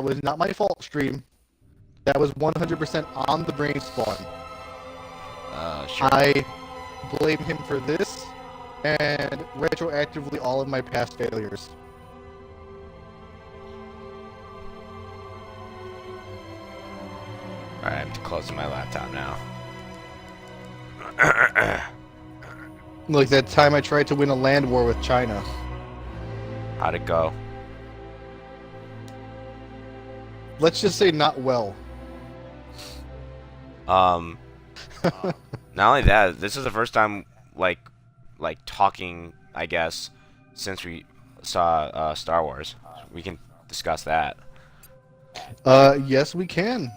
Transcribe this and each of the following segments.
That was not my fault, stream. That was 100% on the brain spawn. Sure. I blame him for this, and retroactively all of my past failures. Alright, I'm closing my laptop now. Like that time I tried to win a land war with China. How'd it go? Let's just say not well. Not only that, this is the first time, like talking, I guess, since we saw Star Wars. We can discuss that. Yes, we can.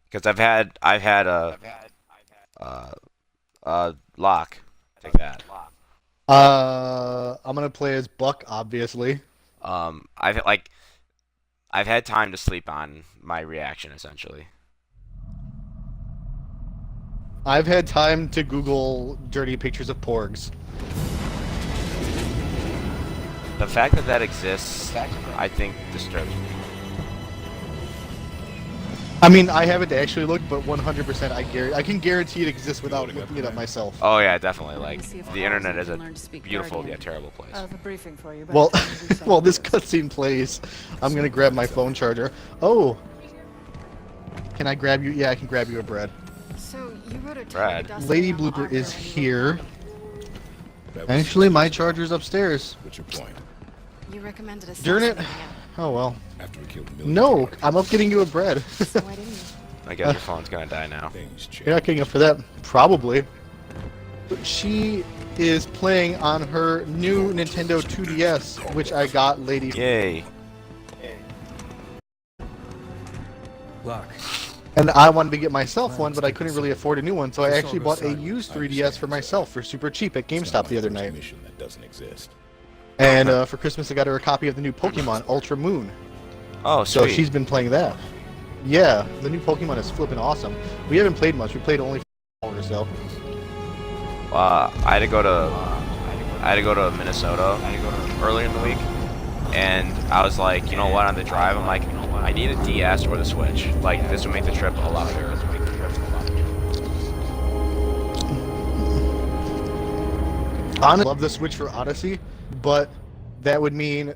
Because I've had Locke. Take that. I'm gonna play as Buck, obviously. I've had time to sleep on my reaction, essentially. I've had time to Google dirty pictures of porgs. The fact that that exists, I think, disturbs me. I mean, I haven't actually looked, but 100% I can guarantee it exists without looking it up myself. Oh yeah, definitely. Like, the internet is a beautiful yet terrible place. I have a briefing for you. Well, well, this cutscene plays. I'm gonna grab my phone charger. Oh, can I grab you? Yeah, I can grab you a bread. So you wrote a Brad. Lady Blooper is here. Actually, my charger's upstairs. What's your point? You recommended a Darn it. Oh well. After we killed the No, I'm up getting you a bread. So why didn't you? I guess your phone's gonna die now. things change. You're not getting up for that, probably. She is playing on her new Nintendo 2DS, which I got Lady. Yay! Locke. And I wanted to get myself one, but I couldn't really afford a new one, so I actually bought a used 3DS for myself for super cheap at GameStop the other night. Mission that doesn't exist. And for Christmas, I got her a copy of the new Pokemon Ultra Moon. Oh, So sweet. she's been playing that. Yeah, the new Pokemon is flipping awesome. We haven't played much. We played only 4 hours or so. I had to go to Minnesota earlier in the week, and I was like, you know what? On the drive, I'm like, I need a DS or the Switch. Like, this would make the trip a lot better. I love the Switch for Odyssey, but that would mean,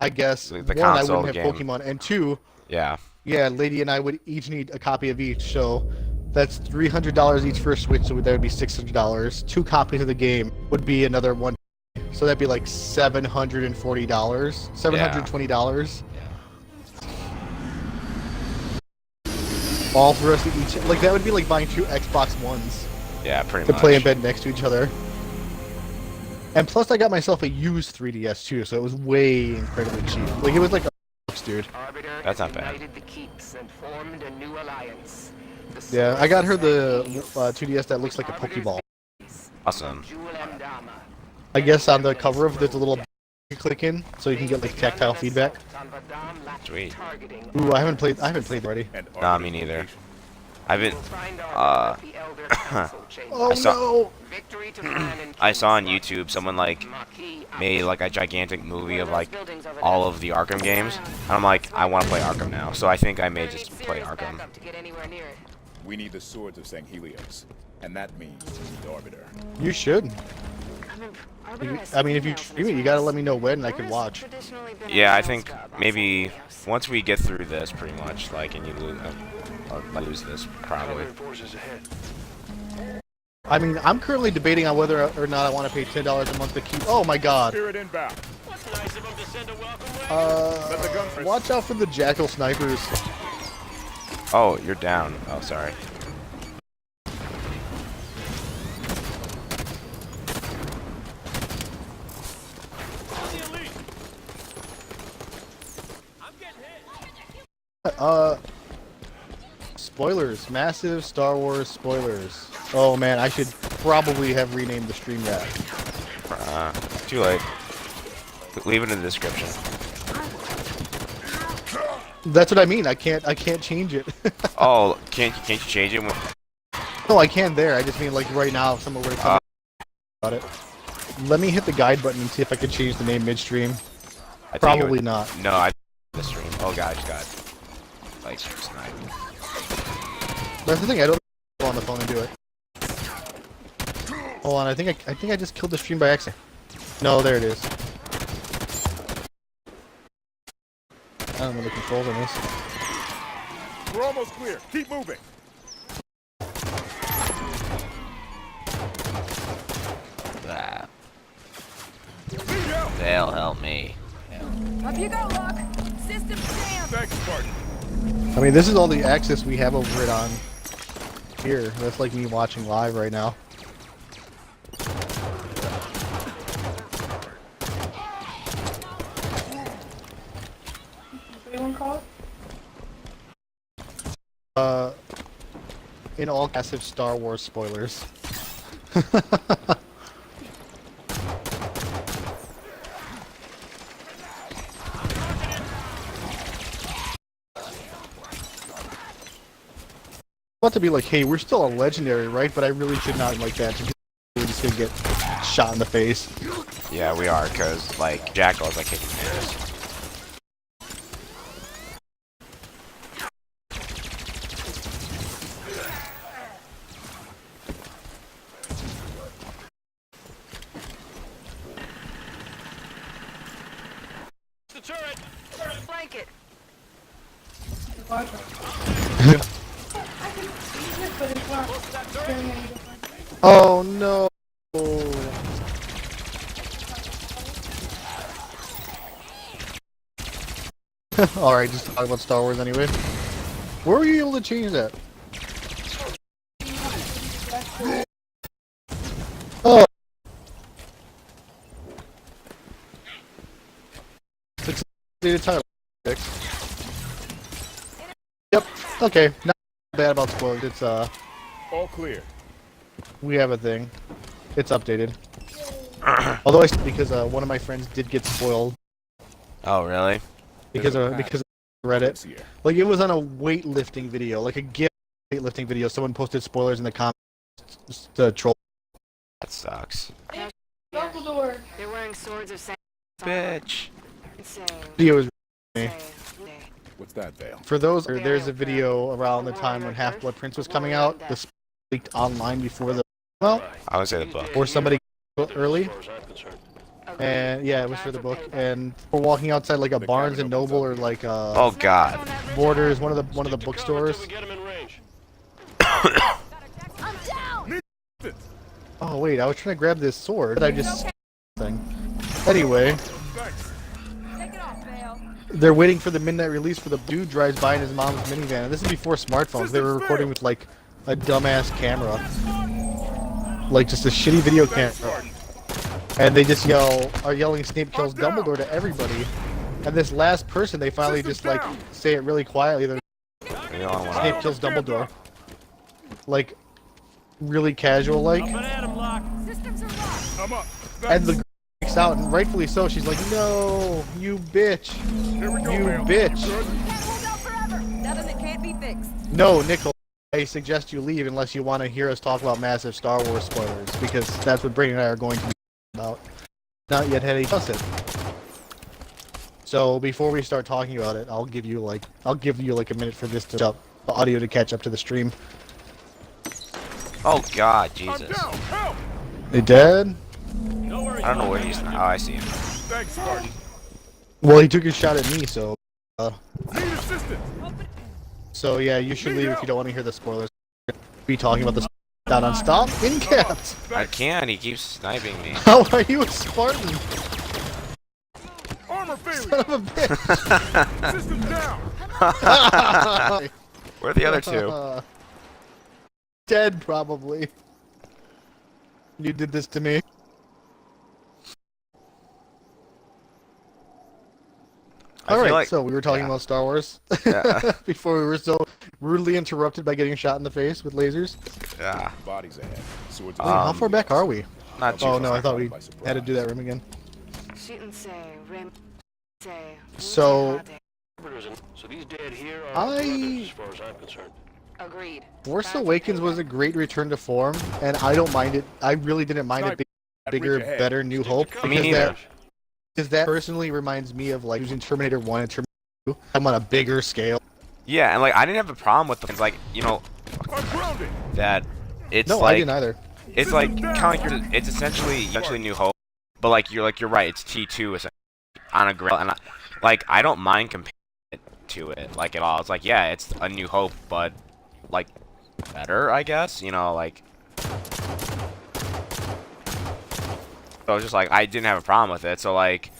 I guess, The one, I console wouldn't have game. Pokemon, and 2, Yeah. yeah, Lady and I would each need a copy of each, so that's $300 each for a Switch, so that would be $600. 2 copies of the game would be another one, so that'd be like $740, $720. All for us to each, like that would be like buying 2 Xbox Ones Yeah, pretty to much. play in bed next to each other. And plus, I got myself a used 3DS too, so it was way incredibly cheap. Like it was like $1, dude. That's not bad. Yeah, I got her the 2DS that looks like a Pokeball. Awesome. I guess on the cover of it, there's a little you click in, so you can get like tactile feedback. Sweet. Ooh, I haven't played already. And Nah, me neither. I've been. Oh I saw- no! I saw on YouTube someone like made like a gigantic movie of like all of the Arkham games, and I'm like, I want to play Arkham now. So I think I may just play Arkham. we need the swords of Sanghelios. And that means we need Arbiter. You should. I mean, if you stream it, you gotta let me know when I can watch. Yeah, I think maybe once we get through this, pretty much, like, and you lose this probably. I mean, I'm currently debating on whether or not I want to pay $10 a month to keep. Oh my god! Spirit inbound. Watch out for the jackal snipers. Oh, you're down. Oh, sorry. Spoilers, massive Star Wars spoilers. Oh man, I should probably have renamed the stream that. Too late. Leave it in the description. That's what I mean. I can't change it. Oh, can't you change it? No, I can there. I just mean like right now, if someone were to tell me about it. Let me hit the guide button and see if I can change the name midstream. I think it Probably would- not. No, I Oh god, I just got like sniped. That's the thing. I don't go on the phone and do it. Hold on. I think I just killed the stream by accident. No, there it is. I don't know the controls on this. We're almost clear. Keep moving. Ah, Leo! they'll help me. Up you go, Luck. System down. Thanks, Spartan. I mean, this is all the access we have over it on here. That's like me watching live right now. In all massive Star Wars spoilers. About to be like, hey, we're still a legendary, right? But I really should not like that. We're just gonna get shot in the face. Yeah, we are, cause like Jackal is like kicking ass. Blanket. Oh no! Alright, just talk about Star Wars anyway. Where were you able to change that? Oh! It's the title. Yep, okay. Not bad about spoilers. It's, All clear. we have a thing. It's updated. Although I because one of my friends did get spoiled Oh really? because of Reddit. Here. Like it was on a weightlifting video, like a gift weightlifting video. Someone posted spoilers in the comments to troll. That sucks. Dumbledore. They're wearing swords of Saint. Bitch. Video was me. What's that, Vale? For those, there's a video around the time when Half-Blood Prince was coming out. This leaked online before the well, I would say the book. or somebody early. And yeah, it was for the book. And we're walking outside like a Barnes and Noble or like Oh god. Borders, one of the bookstores. I'm down. Oh wait, I was trying to grab this sword. I just thing. Anyway, Thanks. Take it off, Vale. they're waiting for the midnight release for the dude drives by in his mom's minivan. And this is before smartphones. They were recording with like a dumbass camera, like just a shitty video camera. And they just are yelling Snape kills Dumbledore to everybody. And this last person, they finally just like say it really quietly. They're We all want Snape kills Dumbledore. Like, really casual like. Systems are locked. I'm up. And the girl freaks out, and rightfully so. She's like, no, you bitch. Here we go, You Vale. bitch. Good? Can't hold out forever. Nothing that can't be fixed. No, Nickel, I suggest you leave unless you want to hear us talk about massive Star Wars spoilers, because that's what Brady and I are going to be about. Not yet had any discuss it. So before we start talking about it, I'll give you like a minute for this to the audio to catch up to the stream. Oh god, I'm Jesus. down. Help! They dead? I don't know where he's now. Oh, I see him. Thanks, Spartan. Well, he took his shot at me, so Need assistance. so yeah, you should leave if you don't want to hear the spoilers. Be talking about the down on stop in caps. I can't, he keeps sniping me. How are you a Spartan? Armor failure. Son of a bitch. System down. Where are the other two? Dead, probably. You did this to me. I feel Alright, like- so we were talking yeah. about Star Wars Yeah. before we were so rudely interrupted by getting shot in the face with lasers. Yeah. Bodies ahead. Swords Wait, how Um, far back are we? Not too Oh no, I far. thought we had to do that room again. So, So these dead here are as far as I'm concerned. Agreed. Force Awakens was a great return to form, and I don't mind it. I really didn't mind it being bigger, Reach ahead. better New Hope, Me because neither. that personally reminds me of like using Terminator 1 and Terminator I'm on a bigger scale. Yeah, and like I didn't have a problem with things like that. It's No, I like didn't either. it's like kind of like it's essentially New Hope, but like you're right. It's T2 essentially on a grill, and I don't mind comparing it to it like at all. It's like yeah, it's a New Hope, but like better, I guess. You know, like. So I was just like I didn't have a problem with it. So like.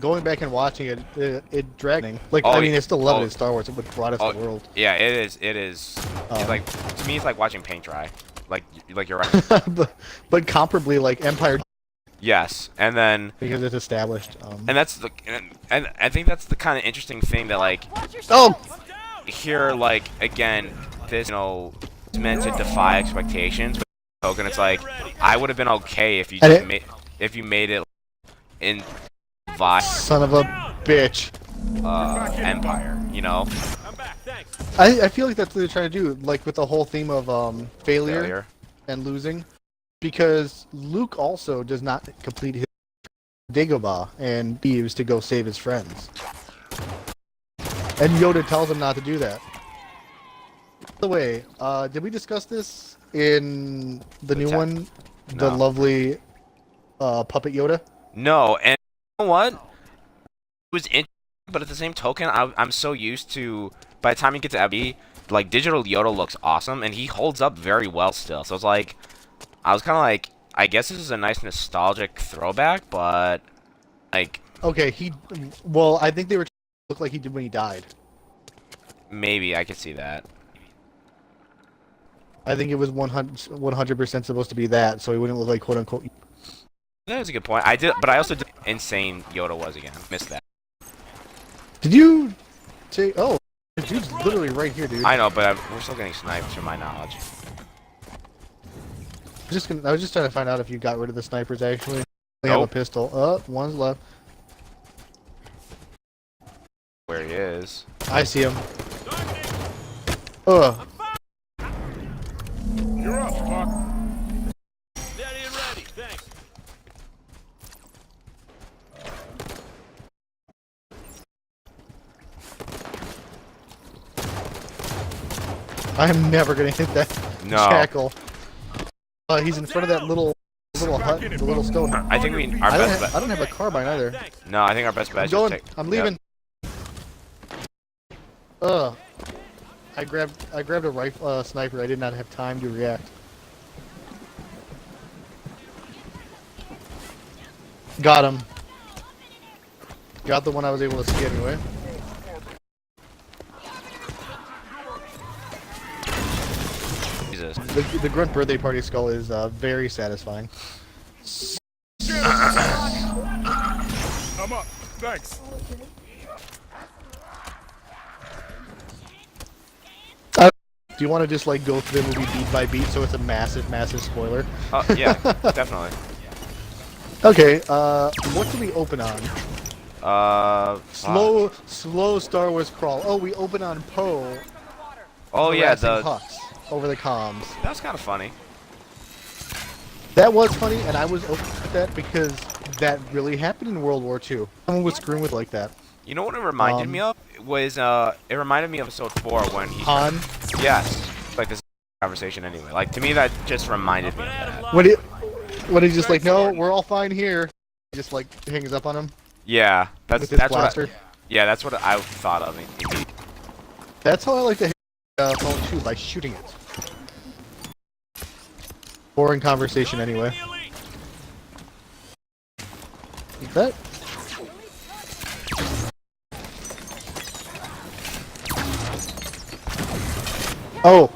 Going back and watching it dragging. Like Oh, I mean, I still love oh, it in Star Wars. It would brought us oh, the world. Yeah, it is. It is. It's like to me, it's like watching paint dry. Like you're right. but comparably, like Empire, Yes, and then because it's established. and that's the and I think that's the kind of interesting thing that like Oh, here like again this is meant to defy expectations. With Token, it's like I would have been okay if you just made it in vibe son of a bitch! Empire, you know. I feel like that's what they're trying to do, like with the whole theme of failure and losing, because Luke also does not complete his Dagobah and leaves to go save his friends, and Yoda tells him not to do that. By the way, did we discuss this in the new one, the No. lovely puppet Yoda? No, and you know what? It was interesting, but at the same token, I'm so used to. By the time you get to FB, like digital Yoda looks awesome, and he holds up very well still. So it's like, I was kind of like, I guess this is a nice nostalgic throwback, but like Okay, well, I think they were trying to look like he did when he died. maybe I could see that. I think it was 100% supposed to be that, so he wouldn't look like quote unquote. That's a good point. I did, but I also did insane Yoda was again. Missed that. Did you say? Oh, this dude's literally right here, dude. I know, but we're still getting sniped from my knowledge. I was just trying to find out if you got rid of the snipers actually. They have a Nope. pistol. Oh, one's left. Where he is. I see him. Ugh. You're up, Buck. Steady and ready. Thanks. I am never gonna hit that No. jackal. He's in front of that little hut, the little stone. I think our I best bet. don't have a carbine either. No, I think our best bet I'm is just going. take. I'm Yep. leaving. Ugh. I grabbed a rifle sniper. I did not have time to react. Got him. Got the one I was able to see anyway. Jesus. The grunt birthday party skull is very satisfying. I'm up. Thanks. Do you want to just like go through the movie beat by beat so it's a massive, massive spoiler? Oh yeah, definitely. Okay, what do we open on? Fuck. Slow Star Wars crawl. Oh, we open on Poe. Oh yeah, harassing Hux over the comms. that's kind of funny. That was funny, and I was okay with that because that really happened in World War II. Someone was screwing with like that. You know what it reminded me of? Was it reminded me of episode 4 when he Han, yes, like this conversation anyway. Like to me that just reminded me of that. when he's just like, no, we're all fine here. He just like hangs up on him Yeah, with his that's blaster. that's what I thought of. That's how I like to hit phone too, by shooting it. Boring conversation anyway. Is that? Oh!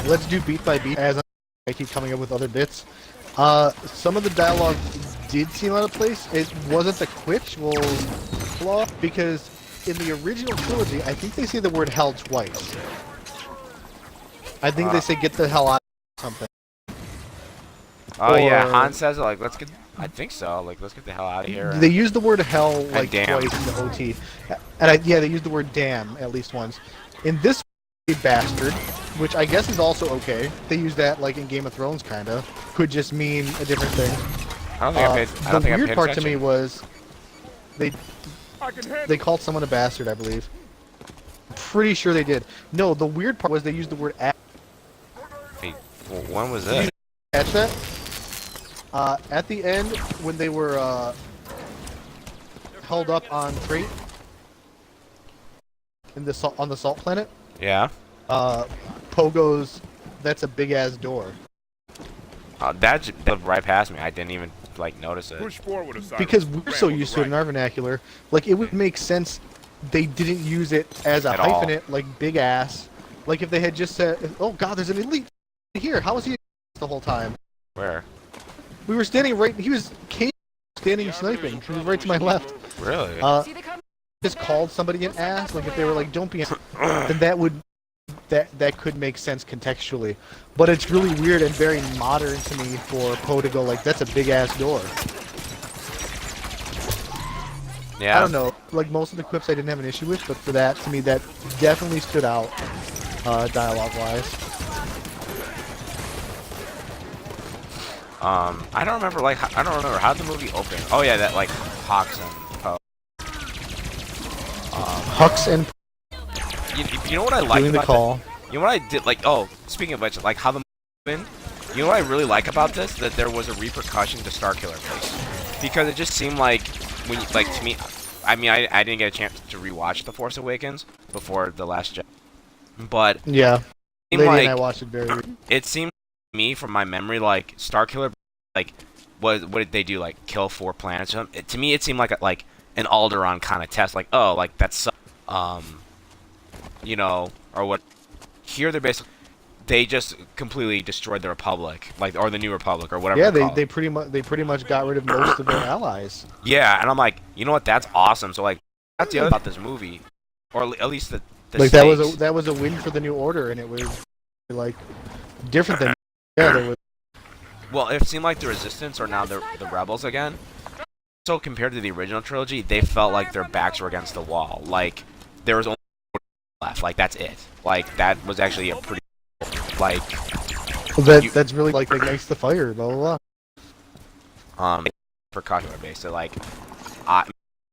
Let's do beat by beat as I keep coming up with other bits. Some of the dialogue did seem out of place. It wasn't the quibble flaw, because in the original trilogy, I think they say the word hell twice. I think they say get the hell out of something. Oh yeah, Or- Han says it like let's get. I think so. Like let's get the hell out of here. They use the word hell like damn. twice in the OT. And yeah, they use the word damn at least once. In this bastard, which I guess is also okay. They use that like in Game of Thrones kinda. Could just mean a different thing. I don't think I paid. I don't The think I weird paid part attention. to me was they They called someone a bastard, I believe. Pretty sure they did. No, the weird part was they used the word ass. Hey, when was this? Catch that? At the end, when they were held up on freight in the on the salt planet, Yeah. Pogo's, that's a big ass door. That went right past me. I didn't even like notice it. Push forward, Osiris. Because we're so Rambo used to it in right. our vernacular, like it would make sense they didn't use it as a At all. hyphenate, like big ass. Like if they had just said, "Oh God, there's an elite here. How was he the whole time?" Where? We were standing right. He was standing sniping. He was right to my left. Really? See the Just called somebody an ass. Like if they were like, "Don't be," then that would that could make sense contextually. But it's really weird and very modern to me for Poe to go like, "That's a big ass door." Yeah. I don't know. Like most of the clips I didn't have an issue with, but for that, to me, that definitely stood out, dialogue-wise. I don't remember I don't remember how the movie opened. Oh yeah, that like Hawks and Poe. Hux and You know what I like doing the about call. You know what I did? Like, oh, speaking of which, like how the movie opened. You know what I really like about this? That there was a repercussion to Starkiller Base, because it just seemed like when you, like to me, I mean, I didn't get a chance to rewatch The Force Awakens before The Last Jedi, but Yeah, it Lady seemed and I like watched it very. it seemed to me from my memory like Starkiller, like what did they do? Like kill 4 planets? To me, it seemed like an Alderaan kind of test. Like, oh, like that's you know, or what? Here they're basically. They just completely destroyed the Republic, like, or the New Republic, or whatever. Yeah, they call they it. pretty much got rid of most of their allies. Yeah, and I'm like, you know what? That's awesome. So like, that's the other about this movie, or at least the Like stakes. that was a win for the New Order, and it was like different than there was. Well, it seemed like the Resistance are now the rebels again. So compared to the original trilogy, they felt like their backs were against the wall. Like there was only left. Like that's it. Like that was actually a pretty like. That's really like ignites the fire. Blah blah blah. Precaution based. So like,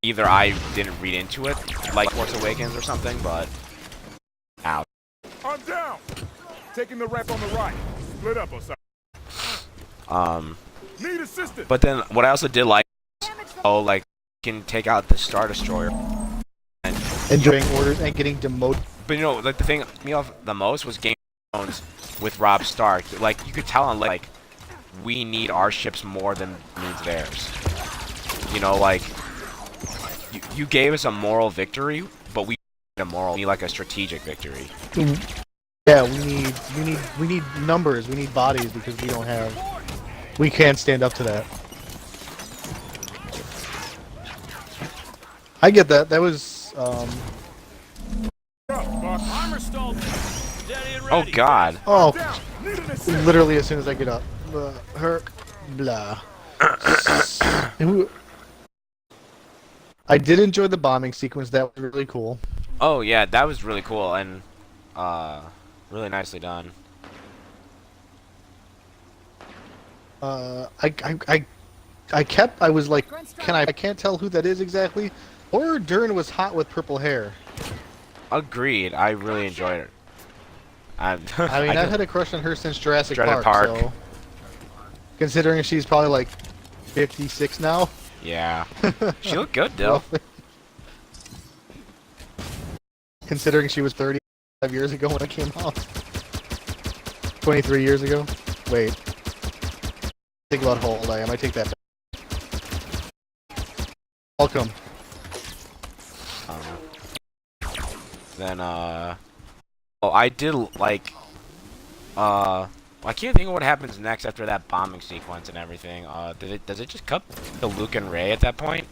either I didn't read into it like Force Awakens or something, but ow. I'm down. Taking the rep on the right. Split up, Osiris. Need assistance. But then what I also did like, oh, like can take out the Star Destroyer. And doing orders and getting demoted. But you know, like the thing that me off the most was Game of Thrones with Robb Stark. Like you could tell on like we need our ships more than needs theirs. You know, like you gave us a moral victory, but we need like a strategic victory. Yeah, we need numbers. We need bodies because we can't stand up to that. I get that. That was Oh God. oh, literally as soon as I get up. Blah. I did enjoy the bombing sequence. That was really cool. Oh yeah, that was really cool and really nicely done. I was like, I can't tell who that is exactly. Or Dern was hot with purple hair. Agreed. I really enjoyed it. I mean, I've had a crush on her since Jurassic Jurassic Park. Park. So, considering she's probably like 56 now. Yeah. She looked good, though. Considering she was 35 years ago when it came out. 23 years ago. Wait. Think about how old I am. I take that back. Welcome. Then, oh, I did like, I can't think of what happens next after that bombing sequence and everything. Does it just cut to Luke and Rey at that point?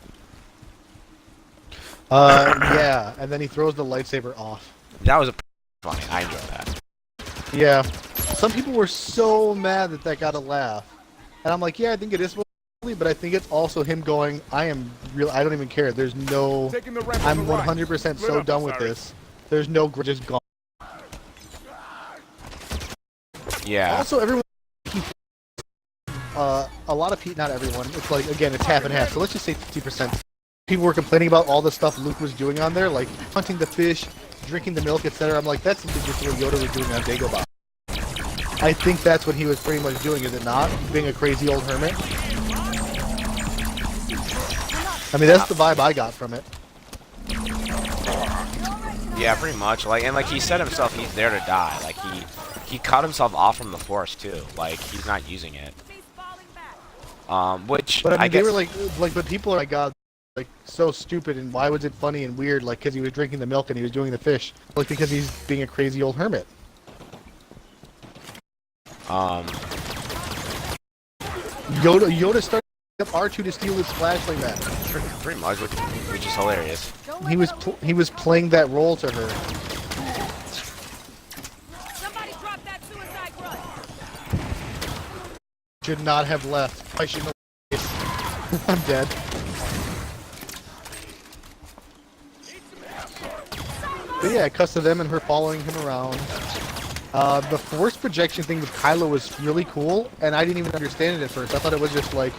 Yeah, and then he throws the lightsaber off. That was funny. I enjoyed that. Yeah. Some people were so mad that got a laugh. And I'm like, yeah, I think it is funny, but I think it's also him going, I don't even care. There's no, Taking the rep I'm on the right. 100% Split so up, done with Osiris. this. There's no just gone. Yeah. Also, everyone, a lot of people, not everyone, it's like, again, it's half and half, so let's just say 50% people were complaining about all the stuff Luke was doing on there, like hunting the fish, drinking the milk, etc. I'm like, that's just what Yoda was doing on Dagobah. I think that's what he was pretty much doing, is it not? Being a crazy old hermit. I mean, that's the vibe I got from it. Yeah, pretty much. Like, and like he said himself, he's there to die. Like he cut himself off from the Force too. Like he's not using it. Which But I mean, guess they were like, but people are like, God, like so stupid, and why was it funny and weird? Like, because he was drinking the milk and he was doing the fish. Like, because he's being a crazy old hermit. Yoda started up R2 to steal his flashlight back. pretty much, which is hilarious. He was playing that role to her. Somebody drop that suicide grunt. Should not have left. I shouldn't have. I'm dead. But yeah, cuts to them and her following him around. The force projection thing with Kylo was really cool, and I didn't even understand it at first. I thought it was just like,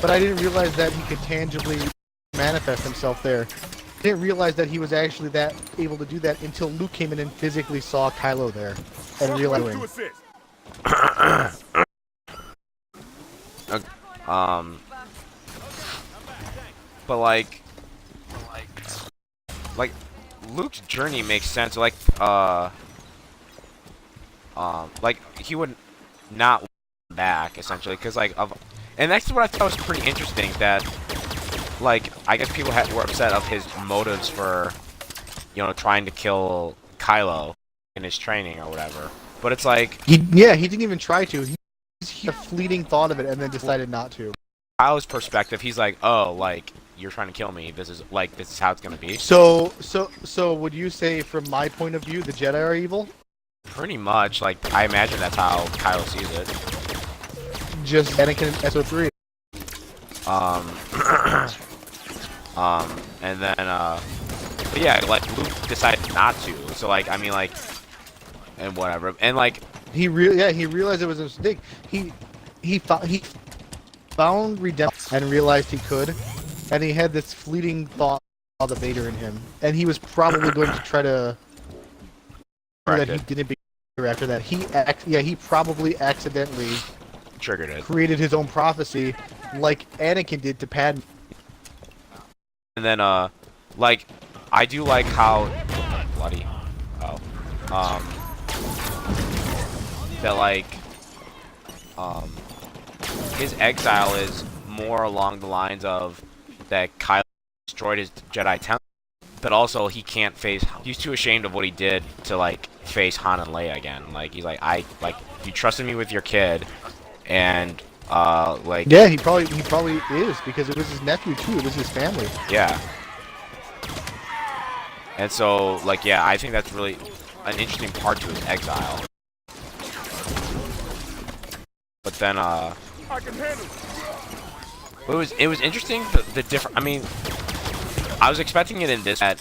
but I didn't realize that he could tangibly manifest himself there. I didn't realize that he was actually that able to do that until Luke came in and physically saw Kylo there and realized him. But like Luke's journey makes sense. Like he would not back essentially, because and that's what I thought was pretty interesting. That like I guess people were upset of his motives for, you know, trying to kill Kylo in his training or whatever. But it's like he didn't even try to. He had a fleeting thought of it and then decided not to. Kylo's perspective, he's like, oh, like you're trying to kill me. This is how it's gonna be. So would you say, from my point of view, the Jedi are evil? Pretty much. Like I imagine that's how Kylo sees it. Just Anakin in SO3. And then but yeah, like Luke decided not to. So like I mean like, and whatever, and like he realized it was a mistake. He found redemption and realized he could, and he had this fleeting thought of the Vader in him, and he was probably going to try to that he didn't be after that. He probably accidentally triggered it, created his own prophecy, like Anakin did to Padme. And then like I do like how bloody that like his exile is more along the lines of that Kylo destroyed his Jedi temple, but also he can't face. He's too ashamed of what he did to like face Han and Leia again. Like he's like, you trusted me with your kid, and like yeah, he probably is, because it was his nephew too. It was his family. Yeah. And so like yeah, I think that's really an interesting part to his exile. But then it was interesting the different. I mean, I was expecting it in this at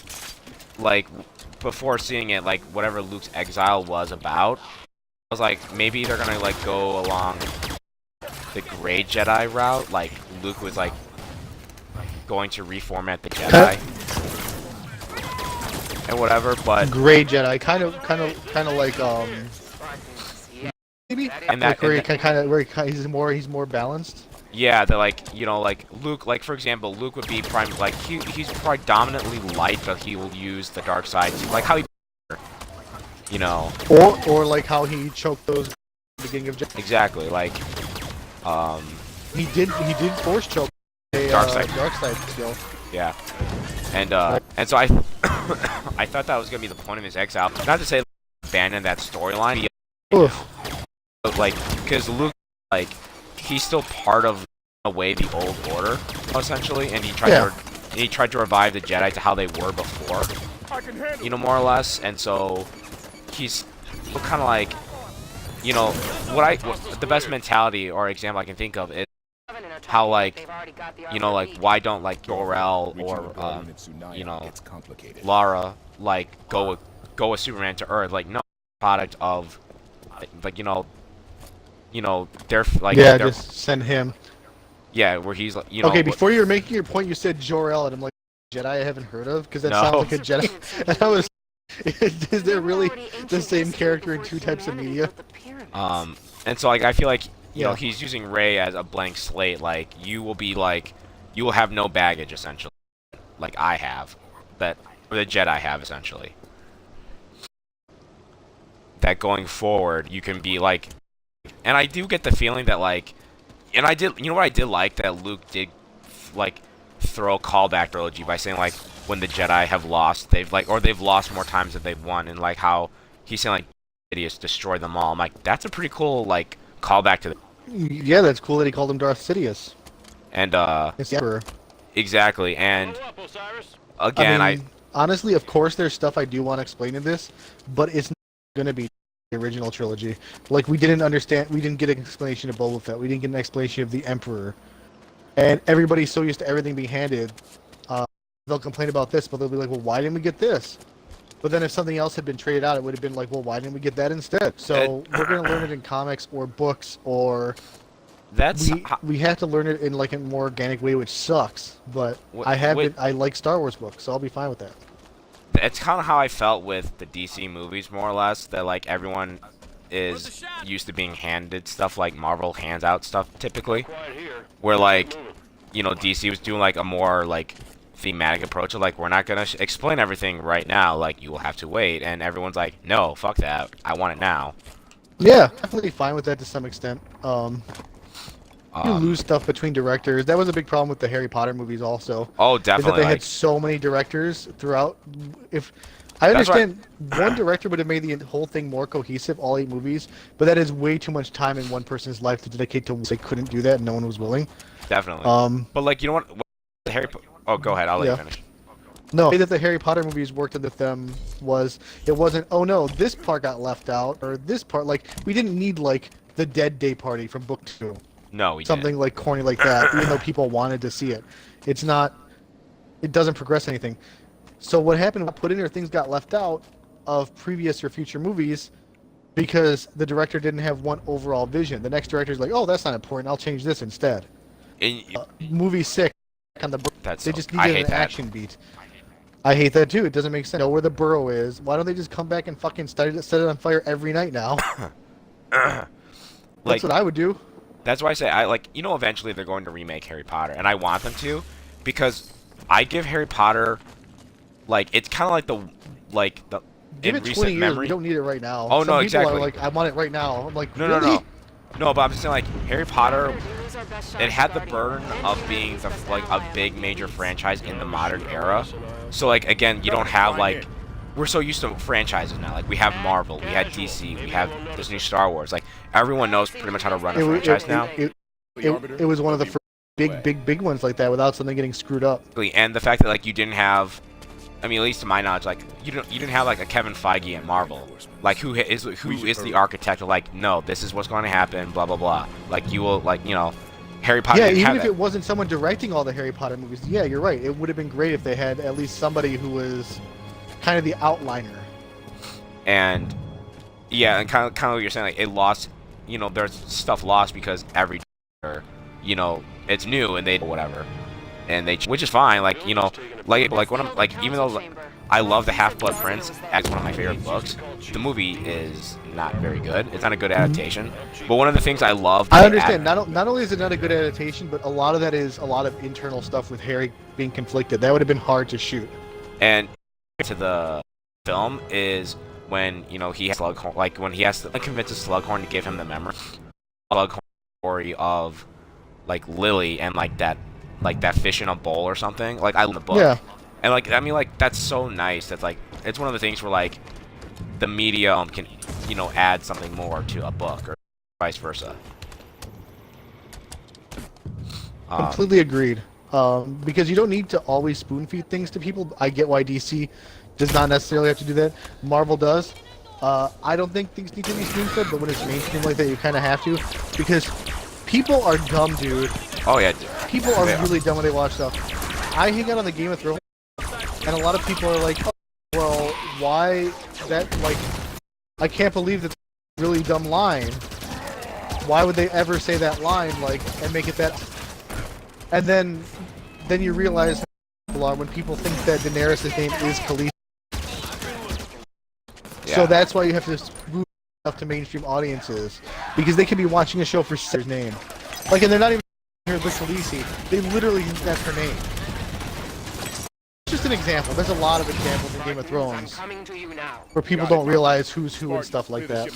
like before seeing it, like whatever Luke's exile was about. I was like, maybe they're gonna like go along the Grey Jedi route. Like Luke was like going to reformat the Jedi and whatever. But Grey Jedi, kind of like maybe, and that, like he's more balanced. Yeah, they're like, you know, like Luke, like for example, Luke would be like he's predominantly light, but he will use the dark side to, like how he, you know, or like how he choked those at the beginning of Jedi. Exactly, like he did force choke a dark side skill. Yeah, and so I I thought that was gonna be the point of his exile. Not to say like, abandon that storyline, but like because Luke, like he's still part of a way the old order essentially, and he tried to revive the Jedi to how they were before, you know, more or less. And so he's kind of like, you know, the best mentality or example I can think of is how like, you know, like why don't like Jor-El or you know Lara like go with Superman to Earth? Like no product of like you know they're like just send him. Yeah, where he's like, you know. Okay, before you were making your point, you said Jor-El, and I'm like, Jedi I haven't heard of, because that No. sounds like a Jedi. And I was, is there really the same character in two types of media? And so like I feel like you know Yeah. he's using Rey as a blank slate. Like you will have no baggage essentially, like I have, or the Jedi have essentially. That going forward you can be like, and I do get the feeling that like, and I did, you know what I did like that Luke did, like, throw a callback trilogy by saying like when the Jedi have lost, they've lost more times than they've won, and like how he's saying like idiots destroy them all. I'm like, that's a pretty cool like callback to the. Yeah, that's cool that he called him Darth Sidious. And It's the Emperor. exactly, and Follow up, Osiris. again I mean, honestly, of course, there's stuff I do want to explain in this, but it's not going to be the original trilogy. Like, we didn't get an explanation of Boba Fett, we didn't get an explanation of the Emperor, and everybody's so used to everything being handed, they'll complain about this, but they'll be like, well, why didn't we get this? But then if something else had been traded out, it would have been like, well, why didn't we get that instead? So we're going to learn it in comics or books, or that's we have to learn it in like a more organic way, which sucks. But Wh- I like Star Wars books, so I'll be fine with that. it's kind of how I felt with the DC movies, more or less. That like everyone is used to being handed stuff, like Marvel hands out stuff typically, Quiet here. where like, you know, DC was doing like a more like thematic approach of like, we're not gonna explain everything right now, like you will have to wait, and everyone's like, no, fuck that, I want it now. Yeah, definitely fine with that to some extent. You lose stuff between directors. That was a big problem with the Harry Potter movies also. Oh, Is that definitely. they had Like, so many directors throughout. If I That's why- understand, one director would have made the whole thing more cohesive, all 8 movies, but that is way too much time in one person's life to dedicate to. They couldn't do that, and no one was willing. definitely. Um, But like, you know what? The Oh, go ahead. I'll let Yeah. you finish. No, the way that the Harry Potter movies worked with them was it wasn't, oh no, this part got left out, or this part, like, we didn't need, like, the Dead Day Party from Book 2. No, we Something like corny like that, even though people wanted to see it. It doesn't progress anything. So what happened, put in there, things got left out of previous or future movies because the director didn't have one overall vision. The next director's like, oh, that's not important, I'll change this instead. didn't. Movie 6 on the That's they so- just I needed hate an that. action beat. I hate that too. It doesn't make sense. Know where the burrow is. Why don't they just come back and fucking set it on fire every night now? That's Like, what I would do. that's why I say I like, you know, eventually they're going to remake Harry Potter, and I want them to, because I give Harry Potter, like, it's kind of like the Give in it 20 recent years. memory. We don't need it right now. Oh, Some no, people exactly. are like, I want it right now. I'm like, No, really? no, no. No, but I'm just saying, like, Harry Potter, Lose our best shot it at had the starting. burden Then of lose being the like a outline. big major franchise in the modern era. So like, again, you don't have like, we're so used to franchises now. Like, we have Marvel, we had DC, we have this new Star Wars. Like, everyone knows pretty much how to run a franchise now. It was one of the first big ones like that without something getting screwed up. And the fact that like you didn't have, I mean, at least to my knowledge, like you didn't have like a Kevin Feige at Marvel, like who is the architect of like, no, this is what's going to happen, blah blah blah. Like you will, like, you know, Harry Potter. Yeah, didn't even have if that. it wasn't someone directing all the Harry Potter movies. Yeah, you're right. It would have been great if they had at least somebody who was kind of the outliner. And yeah, and kind of what you're saying, like it lost, you know, there's stuff lost because every, you know, it's new and they whatever, and they, which is fine, like, you know, like when I'm like, even though I love the Half-Blood Prince as one of my favorite books, the movie is not very good. It's not a good adaptation. But one of the things I love, I understand. Not only is it not a good adaptation, but a lot of that is a lot of internal stuff with Harry being conflicted. That would have been hard to shoot. and to the film is when, you know, he has Slughorn, like when he has to convince Slughorn to give him the memory, Slughorn story of like Lily and like that fish in a bowl or something. Like, I love the book. Yeah. And like, I mean, like, that's so nice. That's like, it's one of the things where like the media can, you know, add something more to a book or vice versa. Completely agreed. Because you don't need to always spoon feed things to people. I get why DC does not necessarily have to do that. Marvel does. I don't think things need to be spoon fed, but when it's mainstream like that, you kind of have to. Because people are dumb, dude. Oh yeah. People are They are. really dumb when they watch stuff. I hang out on the Game of Thrones, and a lot of people are like, oh, well, why that, like, I can't believe that's a really dumb line. Why would they ever say that line, like, and make it that... And then you realize how people are when people think that Daenerys' name is Khaleesi. Yeah. So that's why you have to move stuff to mainstream audiences, because they could be watching a show for her name, like, and they're not even her the Khaleesi. They literally think that's her name. Just an example. There's a lot of examples in Game of Thrones Coming to you now. where people don't realize who's who and stuff like that.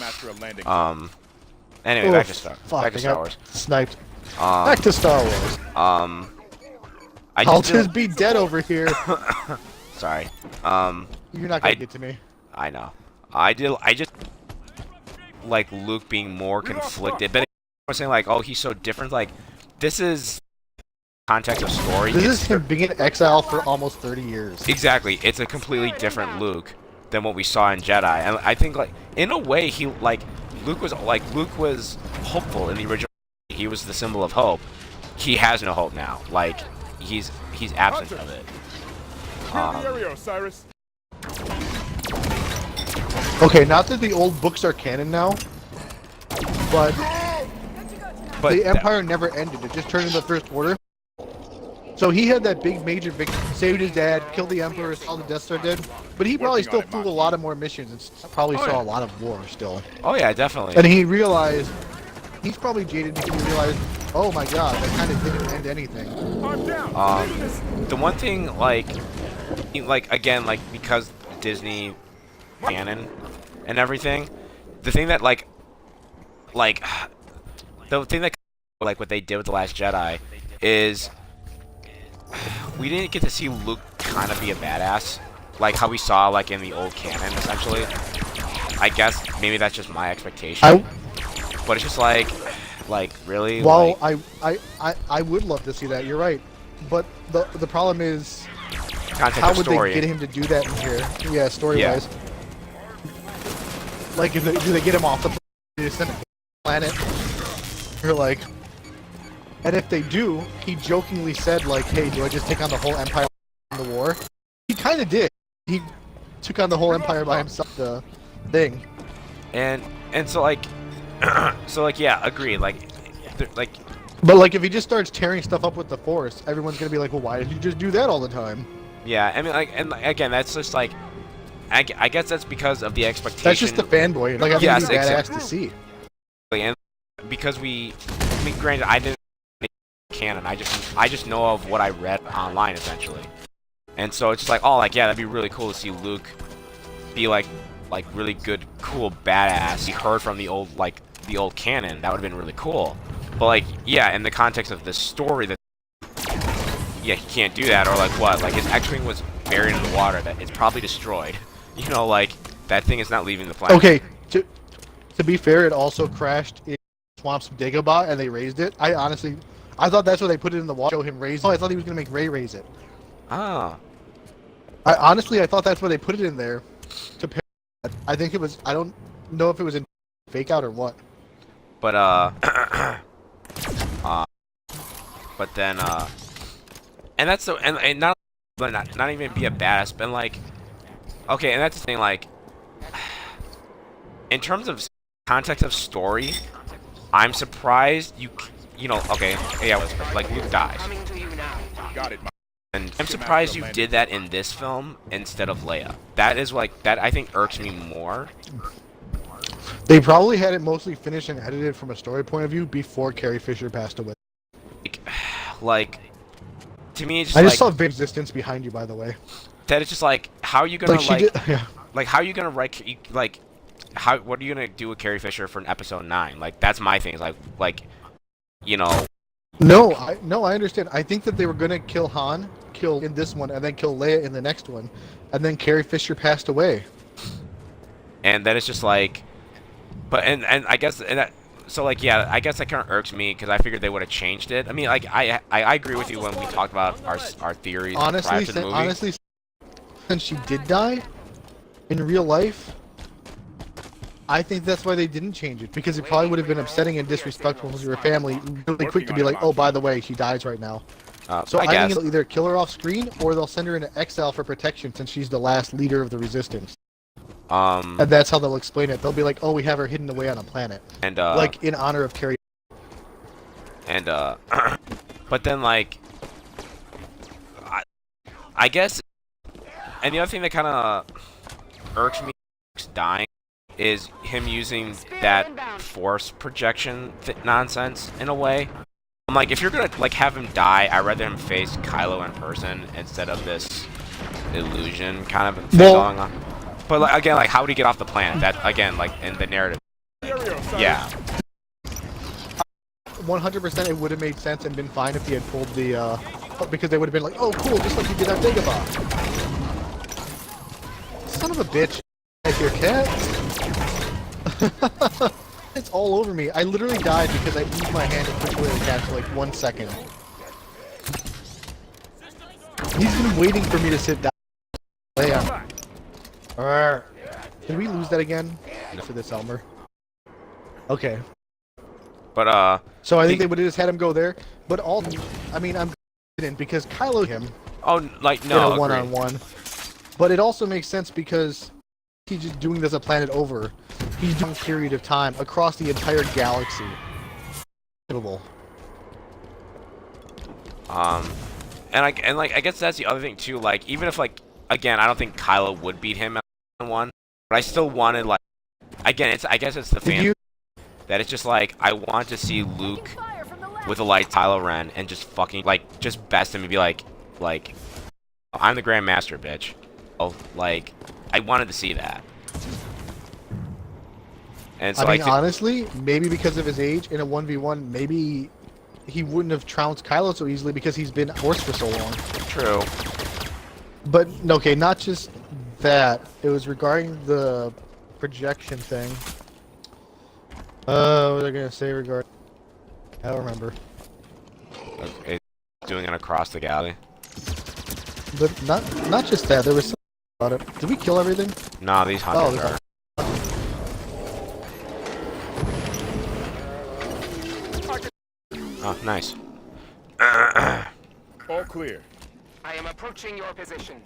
Anyway, Oh, back to Star fuck, I Star got Wars. sniped. Back to Star Wars. I I'll just just be dead over here. sorry. You're not gonna get to me. I know. I just like Luke being more conflicted, but I'm saying like, oh, he's so different. Like, this is context of story. This is him being in exile for almost 30 years. Exactly. It's a completely different Luke than what we saw in Jedi, and I think like in a way Luke was hopeful in the original. He was the symbol of hope. He has no hope now. Like, he's absent of it. Okay, not that the old books are canon now, but the Empire never ended. It just turned into the First Order. So he had that big major victory, saved his dad, killed the Emperor, saw the Death Star dead, but he probably still flew a lot of more missions and probably saw a lot of war still. Oh yeah, definitely. And he realized, he's probably jaded because he realized, oh my god, that kind of didn't end anything. The one thing, like again, like, because Disney canon and everything, the thing that like what they did with The Last Jedi is we didn't get to see Luke kind of be a badass, like how we saw like in the old canon, essentially. I guess maybe that's just my expectation, but it's just like really. Well, like, I would love to see that. You're right, but the problem is, context how of would story. they get him to do that in here? Yeah, story-wise. Like, do they get him off the planet? Or like, and if they do, he jokingly said like, "Hey, do I just take on the whole Empire in the war?" He kind of did. He took on the whole Empire by himself. The thing. And so like, yeah, agreed. Like. But like, if he just starts tearing stuff up with the Force, everyone's gonna be like, "Well, why did you just do that all the time?" Yeah, I mean, like, and again, that's just like, I guess that's because of the expectation. That's just the fanboy. Like, I think Yes, it's badass exactly. to see. And because I mean, granted, I didn't canon. I just know of what I read online, essentially. And so it's just like, oh, like, yeah, that'd be really cool to see Luke be like really good, cool, badass. He heard from the old canon. That would have been really cool. But like, yeah, in the context of this story, that yeah, he can't do that, or like what? Like, his X-wing was buried in the water. That it's probably destroyed. You know, like, that thing is not leaving the planet. Okay, to be fair, it also crashed in swamps of Dagobah, and they raised it. I thought that's why they put it in the water. Show him raise it. Oh, I thought he was gonna make Rey raise it. Ah. I thought that's why they put it in there. I think it was. I don't know if it was in fake out or what. But but then and that's so, and not even be a badass, but like, okay, and that's the thing, like, in terms of context of story, I'm surprised you know, okay, yeah, like, Luke dies, Got it, and I'm surprised you did that in this film instead of Leia. That is like, that I think irks me more. They probably had it mostly finished and edited from a story point of view before Carrie Fisher passed away. Like, to me, it's just I just like, saw Resistance behind you, by the way. that it's just like, how are you gonna Yeah. like, how are you gonna write, like, what are you gonna do with Carrie Fisher for an episode 9? Like, that's my thing. Is like, you know. No, I understand. I think that they were gonna kill Han, kill in this one, and then kill Leia in the next one, and then Carrie Fisher passed away. And then it's just like, but and I guess so like, yeah, I guess that kind of irks me because I figured they would have changed it. I mean, like, I agree with you when we talked about our theories prior to the movie. Honestly, since she did die in real life, I think that's why they didn't change it, because it probably would have been upsetting and disrespectful to her family really quick to be like, oh, by the way, she dies right now. So I think they'll either kill her off screen or they'll send her into exile for protection since she's the last leader of the Resistance. And that's how they'll explain it. They'll be like, oh, we have her hidden away on a planet. And like, in honor of Carrie. And but then, like, I guess, and the other thing that kind of irks me dying is him using that force projection nonsense in a way. I'm like, if you're gonna like have him die, I'd rather him face Kylo in person instead of this illusion kind of thing going on. But like, again, like how would he get off the planet? That again, like in the narrative. Yeah. 100% it would have made sense and been fine if he had pulled the, because they would have been like, oh cool, just like you did on Dagobah. Son of a bitch. Like your cat. It's all over me. I literally died because I moved my hand and pushed away the cat for like 1 second. He's been waiting for me to sit down. Damn. Alright. Did we lose that again? For this Elmer. Okay. But so I think they would have just had him go there. But all, I mean, I'm confident because Kylo him. Oh, like no. In a one-on-one. But it also makes sense because he's just doing this a planet over. He's doing a period of time across the entire galaxy. And I guess that's the other thing too. Like, even if like again, I don't think Kylo would beat him at one, but I still wanted like again, I guess it's the fan that it's just like I want to see Luke with a light Kylo Ren and just fucking like just best him and be like I'm the Grand Master, bitch. Oh, like I wanted to see that. And so I mean, honestly, maybe because of his age in a 1v1, maybe he wouldn't have trounced Kylo so easily because he's been Force for so long. True. But, okay, not just that. It was regarding the projection thing. What was I going to say regarding... I don't remember. Okay, doing it across the galley. But not just that, there was something about it. Did we kill everything? Nah, these hunters are... Oh, nice. All clear. I am approaching your position.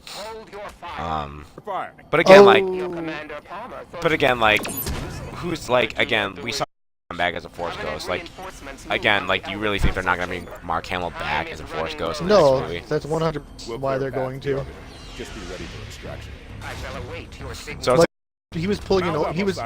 Hold your fire. Fire. But again, Commander Palmer. but again, like, who's like, again, we saw him back as a Force Ghost. Like, again, like, you really think they're not gonna bring Mark Hamill back as a Force Ghost in No, this movie? that's 100% why they're going to. Just be ready for extraction. I shall await your signal. So it's He was pulling an he was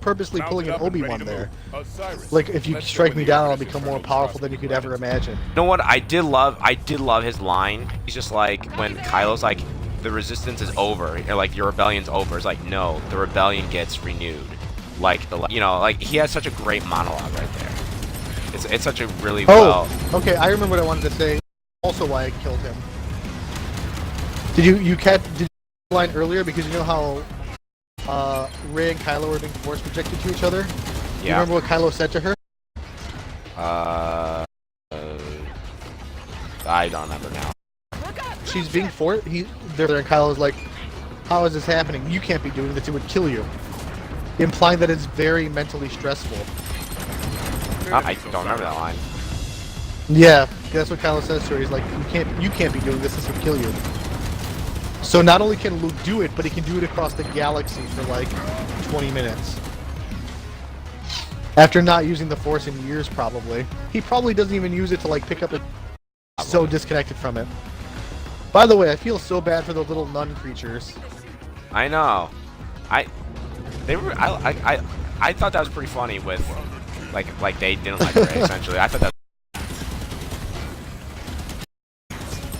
purposely pulling an Obi-Wan there. Osiris. Like, if you strike me down, I'll become more powerful than you could ever imagine. you know what? I did love his line. He's just like when Kylo's like, the resistance is over, or like your rebellion's over. It's like, no, the rebellion gets renewed. Like the, you know, like he has such a great monologue right there. It's such a really okay, I remember what I wanted to say. Also, why I killed him. Did you catch the line earlier? Because you know how Rey and Kylo were being force projected to each other. Yeah. You remember what Kylo said to her? I don't remember now. She's being forced. There, and Kylo's like, "How is this happening? You can't be doing this. It would kill you." Implying that it's very mentally stressful. I don't remember that line. Yeah, that's what Kylo says to her. He's like, "You can't be doing this. This would kill you." So not only can Luke do it, but he can do it across the galaxy for like 20 minutes. After not using the Force in years, probably. He probably doesn't even use it to like pick up a... So disconnected from it. By the way, I feel so bad for the little nun creatures. I know. I thought that was pretty funny with, like they didn't like Rey essentially. I thought that.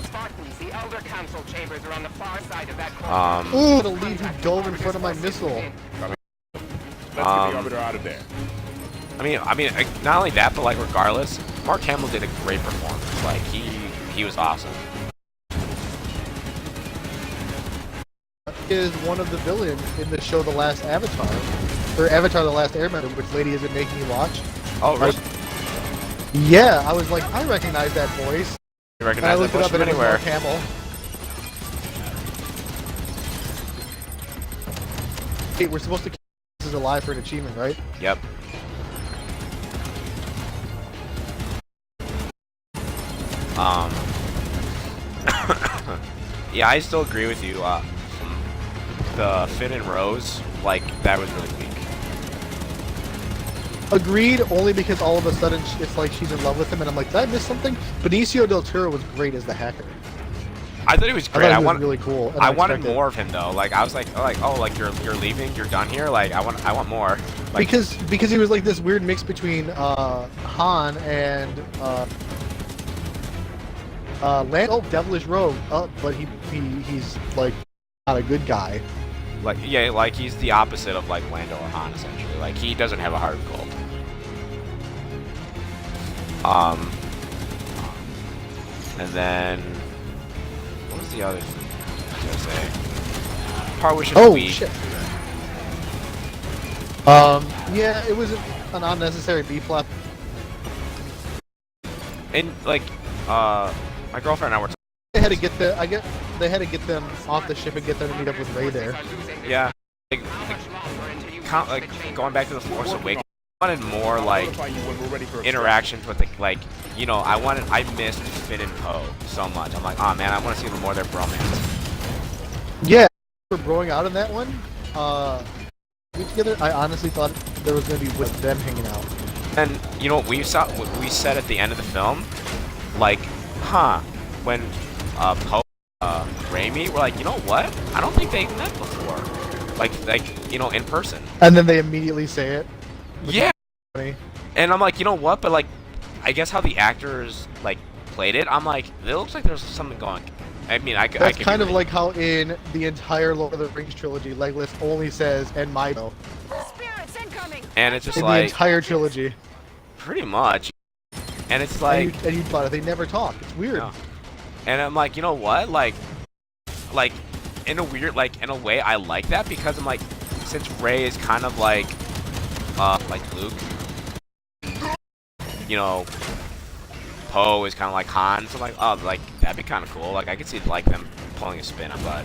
Spartans, the Elder Council chambers are on the far side of that corridor. Ooh, the lead who dove in front of my missile. Let's get the Arbiter out of there. I mean, not only that, but like regardless, Mark Hamill did a great performance. Like he was awesome. Is one of the villains in the show The Last Avatar, or Avatar: The Last Airbender, which Lady isn't making you watch. Oh, really? Yeah, I was like, I recognize that voice. You And I recognize looked that it up from and it was anywhere? Mark Hamill. Hey, we're supposed to keep this alive for an achievement, right? Yep. Yeah, I still agree with you. The Finn and Rose, like, that was really weak. Agreed, only because all of a sudden it's like she's in love with him, and I'm like, did I miss something? Benicio del Toro was great as the hacker. I thought he was I great. thought I he was want really cool. I wanted unexpected. more of him though. Like I was like, oh, like you're leaving, you're done here. Like I want more. Like, Because he was like this weird mix between Han and Lando. Oh, devilish rogue. But he's like not a good guy. like yeah, like he's the opposite of like Lando or Han essentially. Like he doesn't have a heart of gold. And then what was the other thing I was gonna say? Part which is Oh weak. shit. Yeah, it was an unnecessary B plot. And like my girlfriend and I were They had to get they had to get them off the ship and get them to meet up with Rey there. yeah, like going back to the Force Awakens, I wanted more like Notify you when we're ready for interactions with the, like, you know, I missed Finn and Poe so much. I'm like, oh man, I want to see a little more of their bromance. Yeah, for growing out in that one, together, I honestly thought there was gonna be with them hanging out. And you know what we said at the end of the film, like, when Poe Raimi were like, you know what? I don't think they've met before. Like you know, in person. And then they immediately say it. Yeah. Funny. And I'm like, you know what? But like, I guess how the actors like played it, I'm like, it looks like there's something going. I mean, I That's could kind be of like how in the entire Lord of the Rings trilogy, Legolas only says "and my Bill" Spirits incoming. and it's just in the like entire trilogy. pretty much. And it's like, And you thought it, they never talk. It's weird. no. And I'm like, you know what? Like in a weird, like in a way, I like that because I'm like, since Rey is kind of like Luke, you know, Poe is kind of like Han, so I'm like, oh, like that'd be kind of cool. Like I could see like them pulling a spin on that.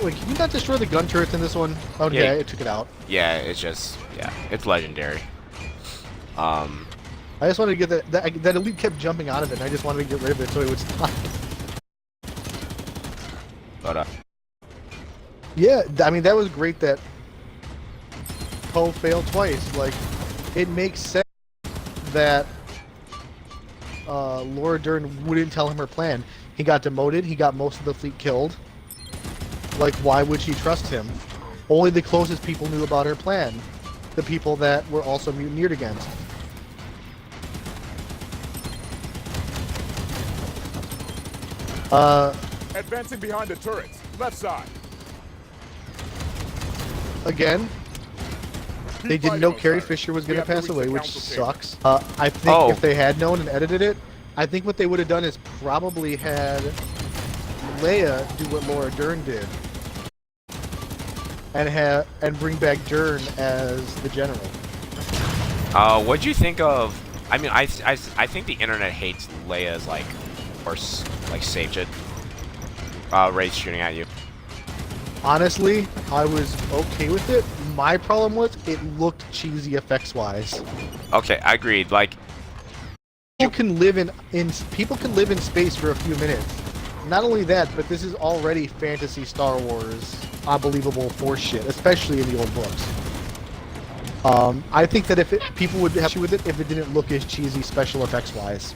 Wait, can you not destroy the gun turrets in this one? Okay, Yeah. it took it out. Yeah, it's just, yeah, it's legendary. I just wanted to get that elite kept jumping out of it, and I just wanted to get rid of it so it would stop. But Yeah, I mean that was great that Poe failed twice. Like, it makes sense that Laura Dern wouldn't tell him her plan. He got demoted. He got most of the fleet killed. Like, why would she trust him? Only the closest people knew about her plan. The people that were also mutineered against. Advancing behind the turrets. Left side. Again, they didn't know Carrie Fisher was going to pass away, which sucks. I think if they had known and edited it, I think what they would have done is probably had Leia do what Laura Dern did, and bring back Dern as the general. what'd you think of? I mean, I think the internet hates Leia's like, or like sage it. Rey's shooting at you. Honestly, I was okay with it. My problem was it looked cheesy effects-wise. Okay, I agreed. Like, People can live in people can live in space for a few minutes. Not only that, but this is already fantasy Star Wars, unbelievable force shit, especially in the old books. I think that people would have issue with it if it didn't look as cheesy special effects wise.